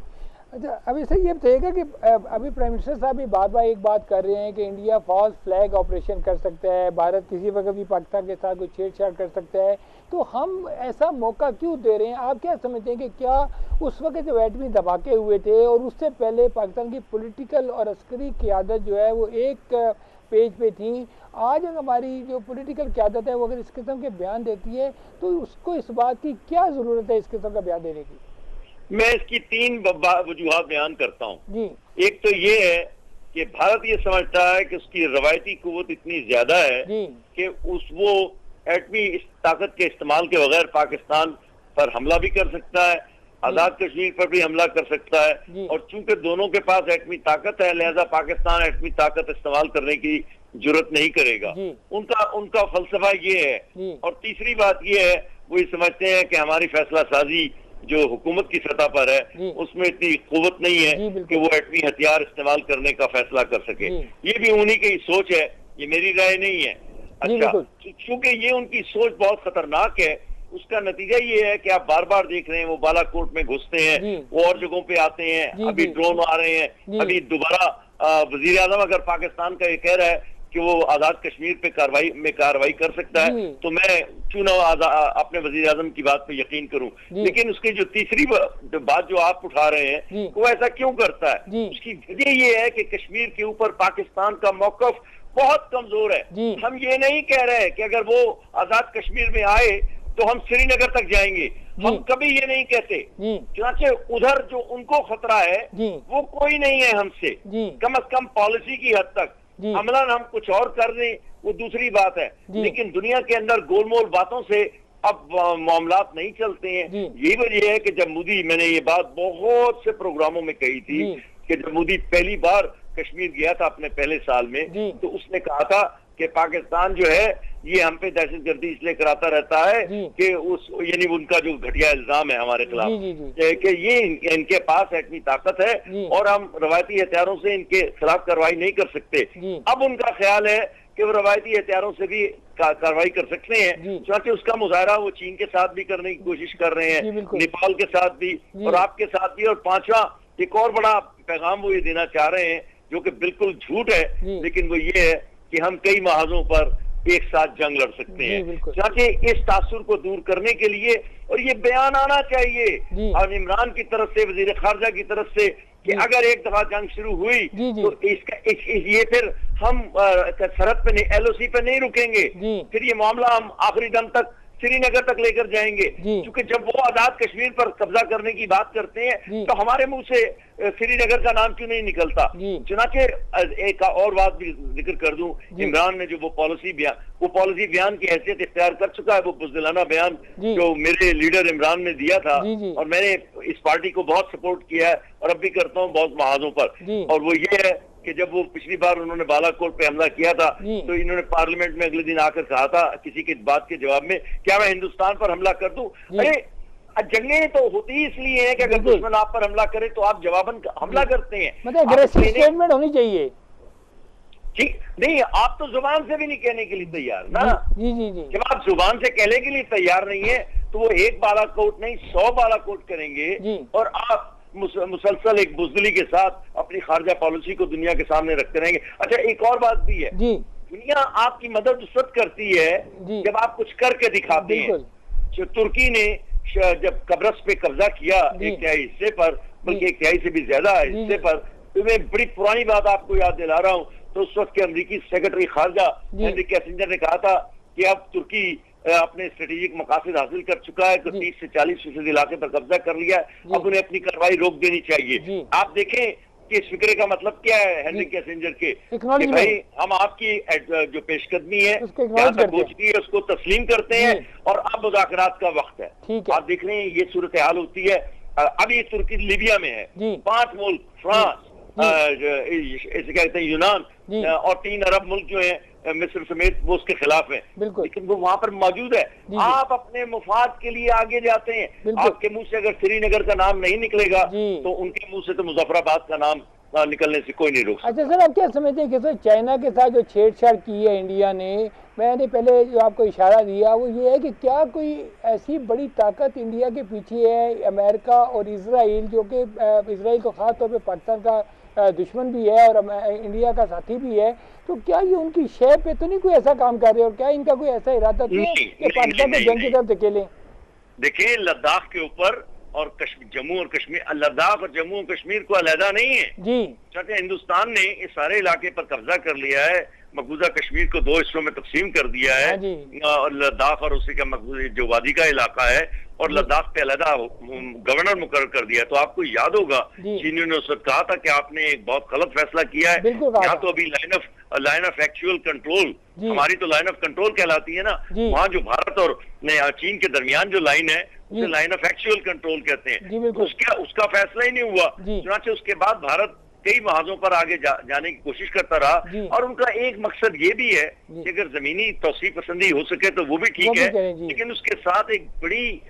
अच्छा, अब इसे ये बताइएगा कि अभी प्राइम मिनिस्टर साहब भी बार एक बात कर रहे हैं कि इंडिया फॉल्स फ्लैग ऑपरेशन कर सकता है, भारत किसी वक्त भी पाकिस्तान के साथ कोई छेड़छाड़ कर सकता है, तो हम ऐसा मौका क्यों दे रहे हैं? आप क्या समझते हैं कि क्या उस वक्त जब एटमी धमाके हुए थे और उससे पहले पाकिस्तान की पॉलिटिकल और अस्करी क़यादत जो है वो एक पेज पे थी, आज हमारी जो पॉलिटिकल क़यादत है वो अगर इस किस्म के बयान देती है तो उसको इस बात की क्या ज़रूरत है इस किस्म का बयान देने की? मैं इसकी 3 वजूहात बयान करता हूँ। एक तो ये है कि भारत ये समझता है कि उसकी रवायती कुव्वत इतनी ज्यादा है कि वो एटमी ताकत के इस्तेमाल के बगैर पाकिस्तान पर हमला भी कर सकता है, आजाद कश्मीर पर भी हमला कर सकता है, और चूंकि दोनों के पास एटमी ताकत है, लिहाजा पाकिस्तान एटमी ताकत इस्तेमाल करने की जरूरत नहीं करेगा। उनका फलसफा ये है। और तीसरी बात ये है, वो ये समझते हैं कि हमारी फैसला साजी जो हुकूमत की सतह पर है उसमें इतनी कुव्वत नहीं है कि वो एटमी हथियार इस्तेमाल करने का फैसला कर सके। ये भी उन्हीं की सोच है, ये मेरी राय नहीं है। अच्छा, चूंकि ये उनकी सोच बहुत खतरनाक है, उसका नतीजा ये है कि आप बार बार देख रहे हैं वो बालाकोट में घुसते हैं, वो और जगहों पे आते हैं, अभी ड्रोन आ रहे हैं, अभी दोबारा वजीर आजम अगर पाकिस्तान का ये कह रहा है कि वो आजाद कश्मीर पे कार्रवाई कर सकता है, तो मैं क्यों ना अपने वजीर आजम की बात पे यकीन करूं। लेकिन उसकी जो तीसरी बात जो आप उठा रहे हैं, वो ऐसा क्यों करता है? उसकी वजह ये है कि कश्मीर के ऊपर पाकिस्तान का मौकफ बहुत कमजोर है। हम ये नहीं कह रहे कि अगर वो आजाद कश्मीर में आए तो हम श्रीनगर तक जाएंगे, हम कभी ये नहीं कहते, क्योंकि उधर जो उनको खतरा है वो कोई नहीं है हमसे, कम अज कम पॉलिसी की हद तक। अमलन हम कुछ और कर दें वो दूसरी बात है, लेकिन दुनिया के अंदर गोलमोल बातों से अब मामलात नहीं चलते हैं। यही वजह है कि जब मोदी, मैंने ये बात बहुत से प्रोग्रामों में कही थी कि जब मोदी पहली बार कश्मीर गया था अपने पहले साल में, तो उसने कहा था कि पाकिस्तान जो है ये हम पे दहशतगर्दी इसलिए कराता रहता है कि उस यानी उनका जो घटिया इल्जाम है हमारे खिलाफ कि ये इनके पास एटमी ताकत है और हम रवायती हथियारों से इनके खिलाफ कार्रवाई नहीं कर सकते। अब उनका ख्याल है कि वो रवायती हथियारों से भी कार्रवाई कर सकते हैं, क्योंकि उसका मुजाहरा वो चीन के साथ भी करने की कोशिश कर रहे हैं, नेपाल के साथ भी और आपके साथ भी। और पांचवा एक और बड़ा पैगाम वो ये देना चाह रहे हैं जो कि बिल्कुल झूठ है, लेकिन वो ये है कि हम कई महाजों पर एक साथ जंग लड़ सकते हैं, क्योंकि इस तासुर को दूर करने के लिए और ये बयान आना चाहिए और इमरान की तरफ से, वजीर खारजा की तरफ से, कि अगर एक दफा जंग शुरू हुई तो ये फिर हम सरहद पे नहीं, LOC पे नहीं रुकेंगे, फिर ये मामला हम आखिरी दम तक श्रीनगर तक लेकर जाएंगे। क्योंकि जब वो आजाद कश्मीर पर कब्जा करने की बात करते हैं तो हमारे मुंह से श्रीनगर का नाम क्यों नहीं निकलता। चुनाचे एक और बात भी जिक्र कर दूं, इमरान ने जो वो पॉलिसी बयान की हैसियत इख्तियार कर चुका है, वो बुज़दिलाना बयान जो मेरे लीडर इमरान ने दिया था और मैंने इस पार्टी को बहुत सपोर्ट किया है और अब भी करता हूँ बहुत महाजों पर, और वो ये है कि जब वो पिछली बार उन्होंने बालाकोट पे हमला किया था तो इन्होंने पार्लियामेंट में अगले दिन आकर कहा था किसी की बात के जवाब में, क्या मैं हिंदुस्तान पर हमला कर दूं? अरे जंगें तो होती इसलिए हैं कि अगर दुश्मन आप पर हमला करे तो आप जवाबन हमला करते हैं, मतलब स्टेटमेंट होनी चाहिए। ठीक नहीं, आप तो जुबान से भी नहीं कहने के लिए तैयार ना। जब आप जुबान से कहने के लिए तैयार नहीं है तो वो एक बालाकोट नहीं 100 बालाकोट करेंगे और आप मुसलसल एक बुज़दिली के साथ अपनी खारजा पॉलिसी को दुनिया के सामने रखते रहेंगे। अच्छा, एक और बात भी है, दुनिया आपकी मदद उस वक्त करती है जब आप कुछ करके दिखाते हैं। तुर्की ने जब कब्रस पे कब्जा किया एक तिहाई हिस्से पर, बल्कि एक तिहाई से भी ज्यादा हिस्से पर, तो मैं बड़ी पुरानी बात आपको याद दिला रहा हूँ, तो उस वक्त के अमरीकी सेक्रेटरी खारजा हेनरी किसिंजर ने कहा था कि अब तुर्की अपने स्ट्रेटेजिक मकासद हासिल कर चुका है, तो 30 से 40% इलाके पर कब्जा कर लिया है, अब उन्हें अपनी कार्रवाई रोक देनी चाहिए। आप देखें कि इस फिक्रे का मतलब क्या है हेनरी किसिंजर के, कि भाई हम आपकी जो पेशकदमी है जहाँ तक पहुंचती है उसको तस्लीम करते हैं और अब मुज़ाकरात का वक्त है। आप देख रहे हैं ये सूरत हाल होती है। अब ये तुर्की लीबिया में है, 5 मुल्क फ्रांस, इसे कहते हैं यूनान और 3 अरब मुल्क जो है मिस्र समेत वो उसके खिलाफ है, लेकिन वो वहां पर मौजूद है। आप अपने मुफाद के लिए आगे जाते हैं, आपके मुंह से अगर श्रीनगर का नाम नहीं निकलेगा तो उनके मुंह से तो मुजफ्फराबाद का नाम निकलने से कोई नहीं रोक सकता। अच्छा सर, आप क्या समझते हैं कि सर चाइना के साथ जो छेड़छाड़ की है इंडिया ने, मैंने पहले जो आपको इशारा दिया वो ये है कि क्या कोई ऐसी बड़ी ताकत इंडिया के पीछे है, अमेरिका और इजराइल, जो कि इजराइल को खास तौर पे पाकिस्तान का दुश्मन भी है और इंडिया का साथी भी है, तो क्या ये उनकी शय पे तो नहीं कोई ऐसा काम कर रहे और क्या इनका कोई ऐसा इरादा तो है कि पाकिस्तान को जंग की तरफ धकेलें? देखिए, लद्दाख के ऊपर और जम्मू और कश्मीर, लद्दाख और जम्मू और कश्मीर को अलहदा नहीं है जी, क्योंकि हिंदुस्तान ने इस सारे इलाके पर कब्जा कर लिया है, मकबूजा कश्मीर को 2 हिस्सों में तकसीम कर दिया है और लद्दाख और उसी का जो वादी का इलाका है और लद्दाख पे अलहदा गवर्नर मुकर्रर कर दिया। तो आपको याद होगा चीनियों ने उस वक्त कहा था कि आपने एक बहुत गलत फैसला किया है, यहाँ तो अभी लाइन ऑफ एक्चुअल कंट्रोल, हमारी तो लाइन ऑफ कंट्रोल कहलाती है ना, वहाँ जो भारत और चीन के दरमियान जो लाइन है उसे लाइन ऑफ एक्चुअल कंट्रोल कहते हैं। उसका फैसला ही नहीं हुआ, चुनाचे उसके बाद भारत कई महाजों पर आगे जाने की कोशिश करता रहा और उनका एक मकसद ये भी है कि अगर जमीनी तौसीफ पसंदी हो सके तो वो भी ठीक है, लेकिन उसके साथ एक बड़ी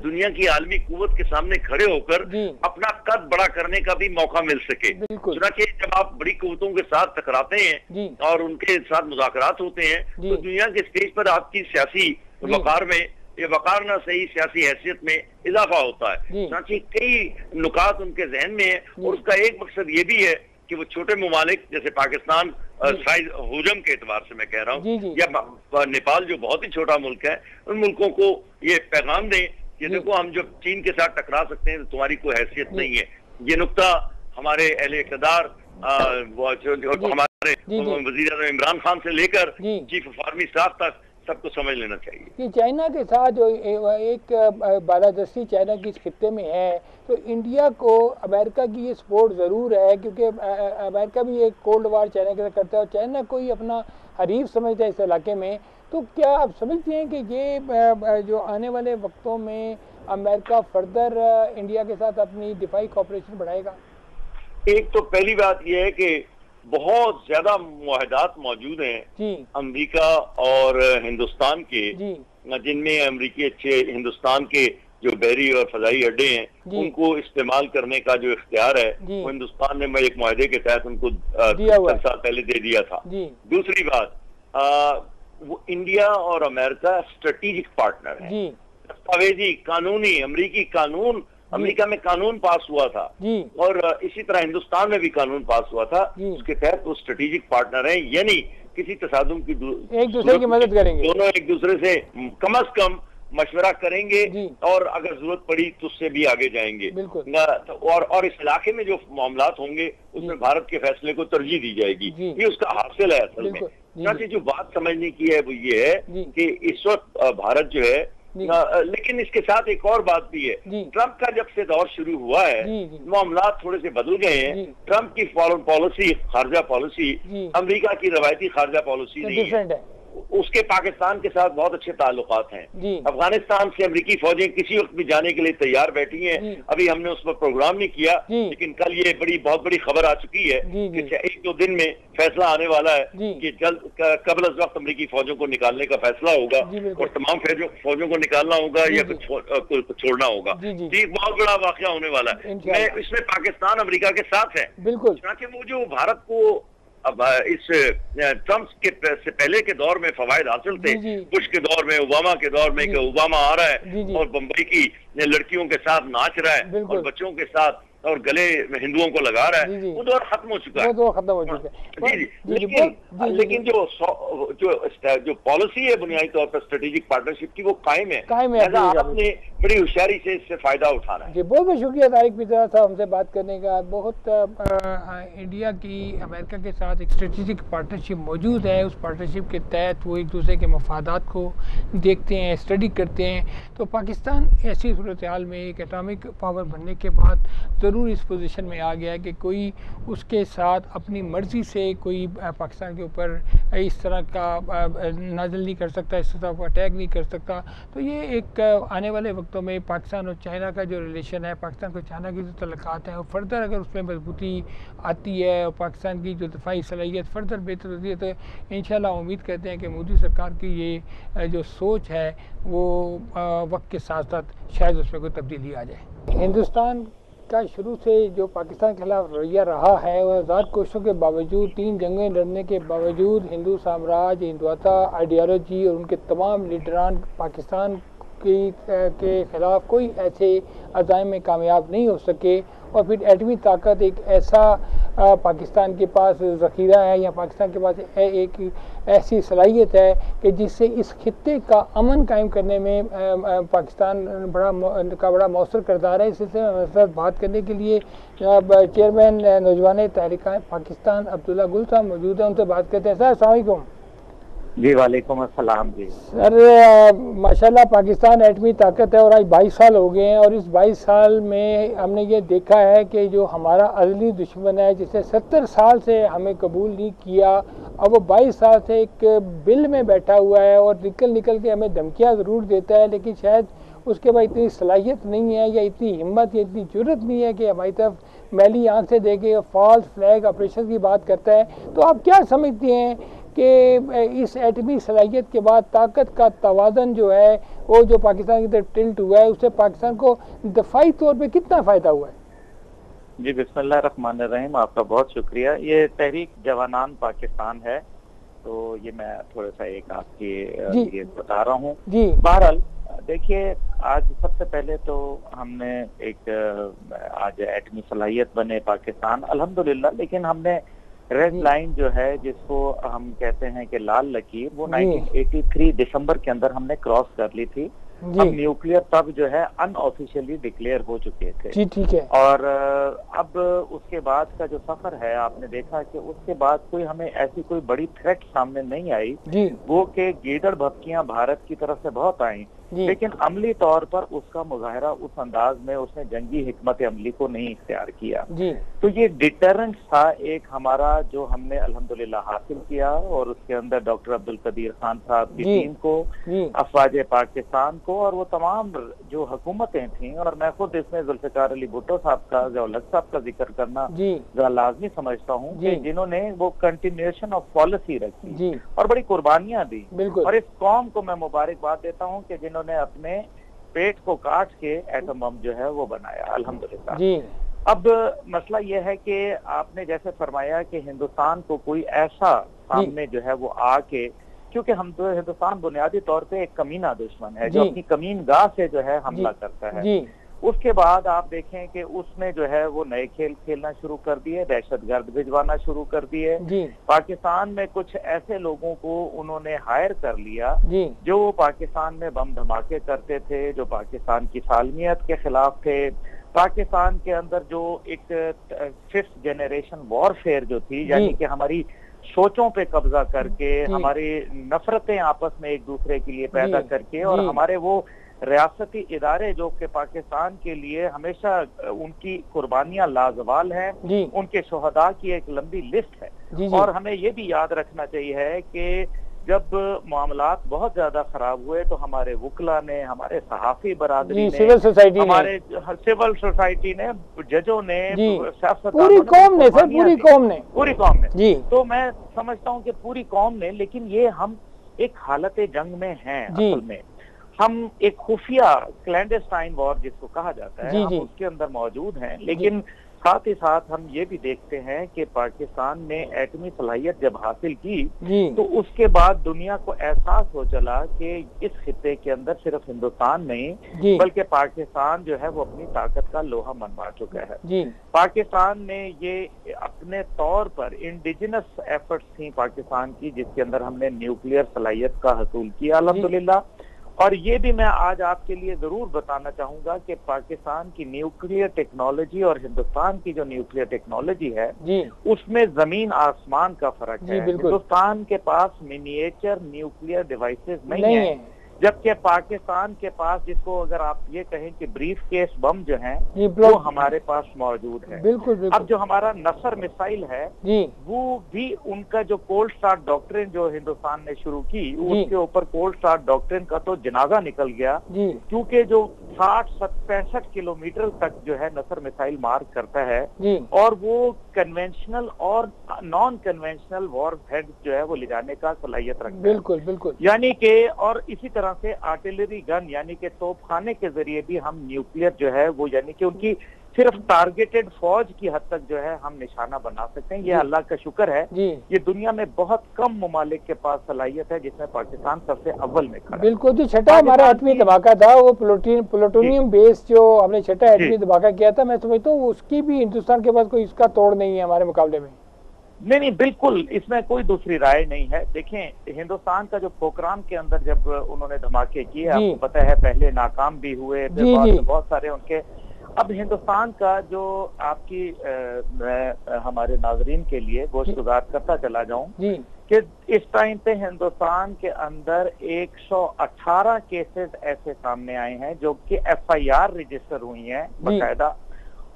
दुनिया की आलमी कुव्वत के सामने खड़े होकर अपना कद बड़ा करने का भी मौका मिल सके। चुनांचे जब आप बड़ी कुव्वतों के साथ टकराते हैं और उनके साथ मुज़ाकरात होते हैं तो दुनिया के स्टेज पर आपकी सियासी वकार में, ये वकार ना सही सियासी हैसियत में इजाफा होता है। चुनांचे कई नुकात उनके जहन में है और उसका एक मकसद ये भी है कि वो छोटे ममालिक जैसे पाकिस्तान साइज हुजम के एतबार से मैं कह रहा हूँ, या नेपाल जो बहुत ही छोटा मुल्क है, उन मुल्कों को ये पैगाम दें कि देखो हम जब चीन के साथ टकरा सकते हैं तो तुम्हारी कोई हैसियत नहीं है। ये नुक्ता हमारे अहले इक़्तिदार हमारे वज़ीर आज़म इमरान खान से लेकर चीफ ऑफ आर्मी स्टाफ तक सबको समझ लेना चाहिए कि चाइना के साथ जो एक बालादस्ती चाइना की इस खित्ते में है, तो इंडिया को अमेरिका की ये सपोर्ट ज़रूर है, क्योंकि अमेरिका भी एक कोल्ड वार चाइना के साथ करता है और चाइना कोई अपना हरीफ समझता है इस इलाके में। तो क्या आप समझते हैं कि ये जो आने वाले वक्तों में अमेरिका फर्दर इंडिया के साथ अपनी दिफाई कॉपरेशन बढ़ाएगा? एक तो पहली बात यह है कि बहुत ज्यादा मुआहदात मौजूद हैं अमेरिका और हिंदुस्तान के, जिनमें अमेरिकी अच्छे हिंदुस्तान के जो बहरी और फजाई अड्डे हैं उनको इस्तेमाल करने का जो इख्तियार है वो हिंदुस्तान ने एक मुआहदे के तहत उनको 10 साल पहले दे दिया था। दूसरी बात, वो इंडिया और अमेरिका स्ट्रेटेजिक पार्टनर है। दस्तावेजी कानूनी अमेरिकी कानून, अमेरिका में कानून पास हुआ था और इसी तरह हिंदुस्तान में भी कानून पास हुआ था, उसके तहत वो स्ट्रेटेजिक पार्टनर हैं, यानी किसी तसादुम की एक दूसरे की मदद करेंगे, दोनों एक दूसरे से कम अज कम मशवरा करेंगे और अगर जरूरत पड़ी तो उससे भी आगे जाएंगे। और इस इलाके में जो मामलात होंगे उसमें भारत के फैसले को तरजीह दी जाएगी, ये उसका हासिल है असल में। चाची जो बात समझने की है वो ये है कि इस वक्त भारत जो है, लेकिन इसके साथ एक और बात भी है, ट्रंप का जब से दौर शुरू हुआ है मामलात थोड़े से बदल गए हैं। ट्रंप की फॉरेन पॉलिसी, खारजा पॉलिसी अमेरिका की रवायती खारजा पॉलिसी नहीं है। उसके पाकिस्तान के साथ बहुत अच्छे ताल्लुकात हैं। अफगानिस्तान से अमेरिकी फौजें किसी वक्त भी जाने के लिए तैयार बैठी हैं। अभी हमने उस पर प्रोग्राम नहीं किया, लेकिन कल ये बहुत बड़ी खबर आ चुकी है कि 1-2 दिन में फैसला आने वाला है कि जल्द कबल अज़ वक्त अमेरिकी फौजों को निकालने का फैसला होगा और तमाम फौजों को निकालना होगा या कुछ छोड़ना होगा। एक बहुत बड़ा वाकया होने वाला है। इसमें पाकिस्तान अमेरिका के साथ है, क्योंकि वो जो भारत को अब इस ट्रंप के से पहले के दौर में फवायद हासिल थे, बुश के दौर में, ओबामा के दौर में, कि ओबामा आ रहा है और बम्बई की लड़कियों के साथ नाच रहा है और बच्चों के साथ और गले हिंदुओं को लगा रहा है, वो दौर खत्म हो चुका है। लेकिन जो पॉलिसी है बुनियादी तौर पर स्ट्रेटेजिक पार्टनरशिप की, वो कायम है। आपने बड़ी होशियारी से इससे फायदा उठाना है। जी, बहुत बहुत शुक्रिया तारिक मिर्जा साहब हमसे बात करने का। बहुत इंडिया की अमेरिका के साथ एक स्ट्रेटेजिक पार्टनरशिप मौजूद है। उस पार्टनरशिप के तहत वो एक दूसरे के मफादात को देखते हैं, स्टडी करते हैं। तो पाकिस्तान ऐसी सूरत हाल में एक एटॉमिक पावर बनने के बाद ज़रूर इस पोजीशन में आ गया है कि कोई उसके साथ अपनी मर्ज़ी से कोई पाकिस्तान के ऊपर इस तरह का नाज़िल नहीं कर सकता, इस तरह का अटैक नहीं कर सकता। तो ये एक आने वाले वक्तों में पाकिस्तान और चाइना का जो रिलेशन है, पाकिस्तान को चाइना की जो तल्लुकात हैं, और फर्दर अगर उसमें मजबूती आती है और पाकिस्तान की जो दफाई सलाहियत फर्दर बेहतर होती है, तो इंशाल्लाह उम्मीद करते हैं कि मोदी सरकार की ये जो सोच है वो वक्त के साथ साथ शायद उसमें कोई तब्दीली आ जाए। हिंदुस्तान का शुरू से जो पाकिस्तान के खिलाफ रवैया रहा है, और आज़ाद कोशिशों के बावजूद, 3 जंगें लड़ने के बावजूद, हिंदू साम्राज्य, हिंदुत्व आइडियालॉजी और उनके तमाम लीडरान पाकिस्तान के ख़िलाफ़ कोई ऐसे अज़ाइम में कामयाब नहीं हो सके। और फिर एटमी ताकत एक ऐसा पाकिस्तान के पास ज़ख़ीरा है, या पाकिस्तान के पास एक ऐसी सलाहियत है कि जिससे इस खित्ते का अमन कायम करने में पाकिस्तान बड़ा मौसर किरदार है। इस सिलसिले में साथ बात करने के लिए चेयरमैन नौजवान तहरीक पाकिस्तान अब्दुल्ला गुल साहब मौजूद हैं, उनसे बात करते हैं। सर अस्सलाम वालेकुम। जी वालेकुम अस्सलाम। जी सर, माशाल्लाह पाकिस्तान एटमी ताकत है और आज 22 साल हो गए हैं, और इस 22 साल में हमने ये देखा है कि जो हमारा अज़ली दुश्मन है, जिसे 70 साल से हमें कबूल नहीं किया, अब वो 22 साल से एक बिल में बैठा हुआ है और निकल के हमें धमकियाँ ज़रूर देता है, लेकिन शायद उसके बाद इतनी सलाहियत नहीं है या इतनी हिम्मत या इतनी ज़रूरत नहीं है कि हमारी तरफ मैली आँख से देखे फॉल्स फ्लैग ऑपरेशन की बात करता है। तो आप क्या समझते हैं कि इस एटमी सलाहियत के बाद ताकत का तवाज़न जो है वो जो पाकिस्तान की तरफ टिल्ट हुआ है, उससे पाकिस्तान को दफाई तौर पे कितना फ़ायदा हुआ है? जी बिस्मिल्लाह रहमान रहीम, आपका बहुत शुक्रिया। ये तहरीक जवानान पाकिस्तान है, तो ये मैं थोड़ा सा एक आपके ये बता रहा हूँ। बहरहाल देखिए, आज सबसे पहले तो हमने आज एटमी सलाहियत बने पाकिस्तान अल्हम्दुलिल्लाह, लेकिन हमने रेड लाइन जो है, जिसको हम कहते हैं कि लाल लकीर, वो 1983 दिसंबर के अंदर हमने क्रॉस कर ली थी। अब न्यूक्लियर तब जो है अनऑफिशियली डिक्लेयर हो चुके थे। जी ठीक है। और अब उसके बाद का जो सफर है, आपने देखा कि उसके बाद कोई हमें ऐसी कोई बड़ी थ्रेट सामने नहीं आई, वो कि गीदड़ भपकियां भारत की तरफ से बहुत आई, लेकिन अमली तौर पर उसका मुजाहरा उस अंदाज में उसने जंगी हिकमत अमली को नहीं इख्तियार किया। तो ये डिटरेंस था एक हमारा, जो हमने अल्हम्दुलिल्लाह हासिल किया, और उसके अंदर डॉक्टर अब्दुल कदीर खान साहब की टीम को, अफवाज पाकिस्तान को, और वो तमाम जो हुकूमतें थीं, और मैं खुद इसमें जुल्फिकार अली भुट्टो साहब का, ज़िया-उल-हक साहब का जिक्र करना लाजमी समझता हूँ कि जिन्होंने वो कंटिन्यूएशन ऑफ पॉलिसी रखी और बड़ी कुर्बानियां दी, और इस कौम को मैं मुबारकबाद देता हूँ कि जिन्होंने अपने पेट को काट के एटम बम जो है वो बनाया, अल्हम्दुलिल्लाह। अब मसला यह है कि आपने जैसे फरमाया कि हिंदुस्तान को कोई ऐसा सामने जो है वो आके, क्योंकि हम तो हिंदुस्तान बुनियादी तौर पे एक कमीना दुश्मन है जो अपनी कमीन गाह से जो है हमला करता है। उसके बाद आप देखें कि उसने जो है वो नए खेल खेलना शुरू कर दिए, दहशतगर्द भिजवाना शुरू कर दिए। पाकिस्तान में कुछ ऐसे लोगों को उन्होंने हायर कर लिया जो पाकिस्तान में बम धमाके करते थे, जो पाकिस्तान की सालमियत के खिलाफ थे। पाकिस्तान के अंदर जो एक फिफ्थ जनरेशन वॉरफेयर जो थी, यानी कि हमारी सोचों पे कब्जा करके, हमारी नफरतें आपस में एक दूसरे के लिए पैदा करके, और हमारे वो रियासती इदारे जो कि पाकिस्तान के लिए हमेशा उनकी कुर्बानियां लाजवाल हैं, उनके शोहदा की एक लंबी लिस्ट है। और हमें ये भी याद रखना चाहिए कि जब मामलात बहुत ज्यादा खराब हुए तो हमारे वकला ने, हमारे सहाफी बरादरी ने, सिविल सोसाइटी हमारे सिविल सोसाइटी ने, जजों ने, पूरी कौम ने सर, पूरी कौम ने तो मैं समझता हूँ कि पूरी कौम ने, लेकिन ये हम एक हालत जंग में हैं। असल में हम एक खुफिया क्लैंडस्टाइन वॉर जिसको कहा जाता है, हम उसके अंदर मौजूद हैं। लेकिन साथ ही साथ हम ये भी देखते हैं कि पाकिस्तान ने एटमी सलाहियत जब हासिल की तो उसके बाद दुनिया को एहसास हो चला कि इस खित्ते के अंदर सिर्फ हिंदुस्तान नहीं बल्कि पाकिस्तान जो है वो अपनी ताकत का लोहा मनवा चुका है। पाकिस्तान ने ये अपने तौर पर इंडिजिनस एफर्ट्स थी पाकिस्तान की, जिसके अंदर हमने न्यूक्लियर सलाहियत का हसूल किया अल्हम्दुलिल्लाह। और ये भी मैं आज आपके लिए जरूर बताना चाहूंगा कि पाकिस्तान की न्यूक्लियर टेक्नोलॉजी और हिंदुस्तान की जो न्यूक्लियर टेक्नोलॉजी है उसमें जमीन आसमान का फर्क है। हिंदुस्तान के पास मिनिएचर न्यूक्लियर डिवाइसेस नहीं है, जबकि पाकिस्तान के पास, जिसको अगर आप ये कहें कि ब्रीफ केस बम जो हैं वो हमारे पास मौजूद है। बिल्कुल। अब जो हमारा नसर मिसाइल है वो भी उनका जो कोल्ड स्टार्ट डॉक्ट्रिन जो हिंदुस्तान ने शुरू की, उसके ऊपर कोल्ड स्टार्ट डॉक्ट्रिन का तो जनाजा निकल गया, क्योंकि जो 60-65 किलोमीटर तक जो है नसर मिसाइल मार करता है, और वो कन्वेंशनल और नॉन कन्वेंशनल वॉर हेड जो है वो ले जाने का सलाहियत रखता है। बिल्कुल। यानी कि और इसी तरह से आर्टिलरी गन यानी कि तोपखाने के जरिए भी हम न्यूक्लियर जो है वो, यानी कि उनकी सिर्फ टारगेटेड फौज की हद तक जो है हम निशाना बना सकते हैं। ये अल्लाह का शुक्र है, ये दुनिया में बहुत कम ममालिक के पास सलाहियत है, जिसमें पाकिस्तान सबसे अव्वल में खड़ा है। बिल्कुल। जो छठा हमारा एटमी धमाका था वो प्लूटोनियम बेस जो हमने छठा एटमी धमाका किया था, मैं समझता हूँ उसकी भी हिंदुस्तान के पास कोई इसका तोड़ नहीं है हमारे मुकाबले में। नहीं, बिल्कुल, इसमें कोई दूसरी राय नहीं है। देखें, हिंदुस्तान का जो पोखरान के अंदर जब उन्होंने धमाके किए, आपको पता है पहले नाकाम भी हुए, बहुत सारे उनके। अब हिंदुस्तान का जो मैं हमारे नाजरीन के लिए गोश्तगुजार करता चला जाऊं कि इस टाइम पे हिंदुस्तान के अंदर 118 केसेस ऐसे सामने आए हैं जो कि FIR रजिस्टर हुई हैं बाकायदा,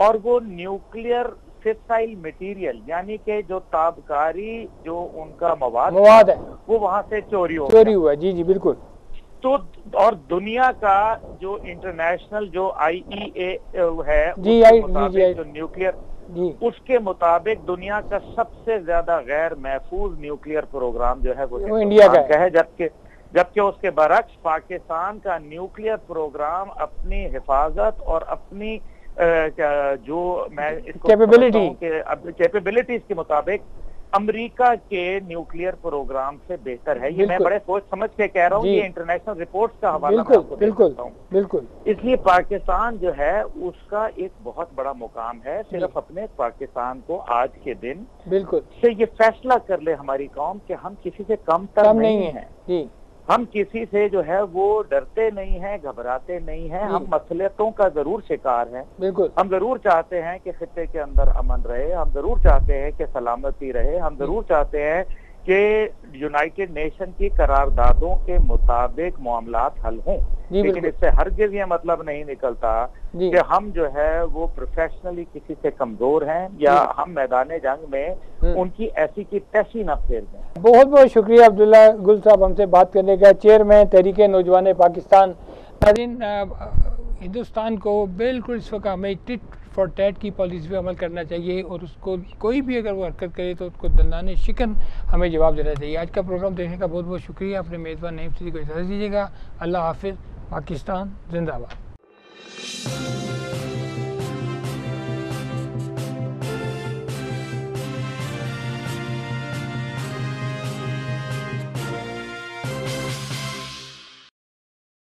और वो न्यूक्लियर फिसाइल मटेरियल यानी कि जो ताबकारी जो उनका मवाद है वो वहां से चोरी हुआ। जी बिल्कुल। तो और दुनिया का जो इंटरनेशनल जो IEA है जो न्यूक्लियर, उसके मुताबिक दुनिया का सबसे ज्यादा गैर महफूज न्यूक्लियर प्रोग्राम जो है वो इंडिया का है, जबकि उसके बरक्स पाकिस्तान का न्यूक्लियर प्रोग्राम अपनी हिफाजत और अपनी जो मैं इसको कैपेबिलिटीज के मुताबिक अमेरिका के न्यूक्लियर प्रोग्राम से बेहतर है। ये मैं बड़े सोच समझ के कह रहा हूँ, ये इंटरनेशनल रिपोर्ट्स का हवाला मैं आपको दे सकता हूँ। बिल्कुल। इसलिए पाकिस्तान जो है उसका एक बहुत बड़ा मुकाम है। सिर्फ अपने पाकिस्तान को आज के दिन बिल्कुल से ये फैसला कर ले हमारी कौम कि हम किसी से कम नहीं है, हम किसी से जो है वो डरते नहीं हैं, घबराते नहीं हैं। हम मसलियतों का जरूर शिकार हैं। बिल्कुल। हम जरूर चाहते हैं कि खित्ते के अंदर अमन रहे, हम जरूर चाहते हैं कि सलामती रहे, हम जरूर चाहते हैं कि यूनाइटेड नेशन की करारदादों के मुताबिक मामलात हल हों, लेकिन इससे हरगिज़ ये मतलब नहीं निकलता कि हम जो है वो प्रोफेशनली किसी से कमजोर हैं या हम मैदान जंग में उनकी ऐसी की तैसी न फेर दें। बहुत बहुत शुक्रिया अब्दुल्ला गुल साहब हमसे बात करने का, चेयरमैन तहरीक नौजवान पाकिस्तान। नाज़रीन, हिंदुस्तान को बिल्कुल इस वक्त हमें टिट फॉर टैट की पॉलिसी पे अमल करना चाहिए और उसको कोई भी अगर वो हरकत करे तो उसको दंदाने शिकन हमें जवाब देना चाहिए। आज का प्रोग्राम देखने का बहुत बहुत शुक्रिया। अपने मेज़बान नईम सिद्दीकी को इजाज़त दीजिएगा। अल्लाह हाफिज़। पाकिस्तान जिंदाबाद।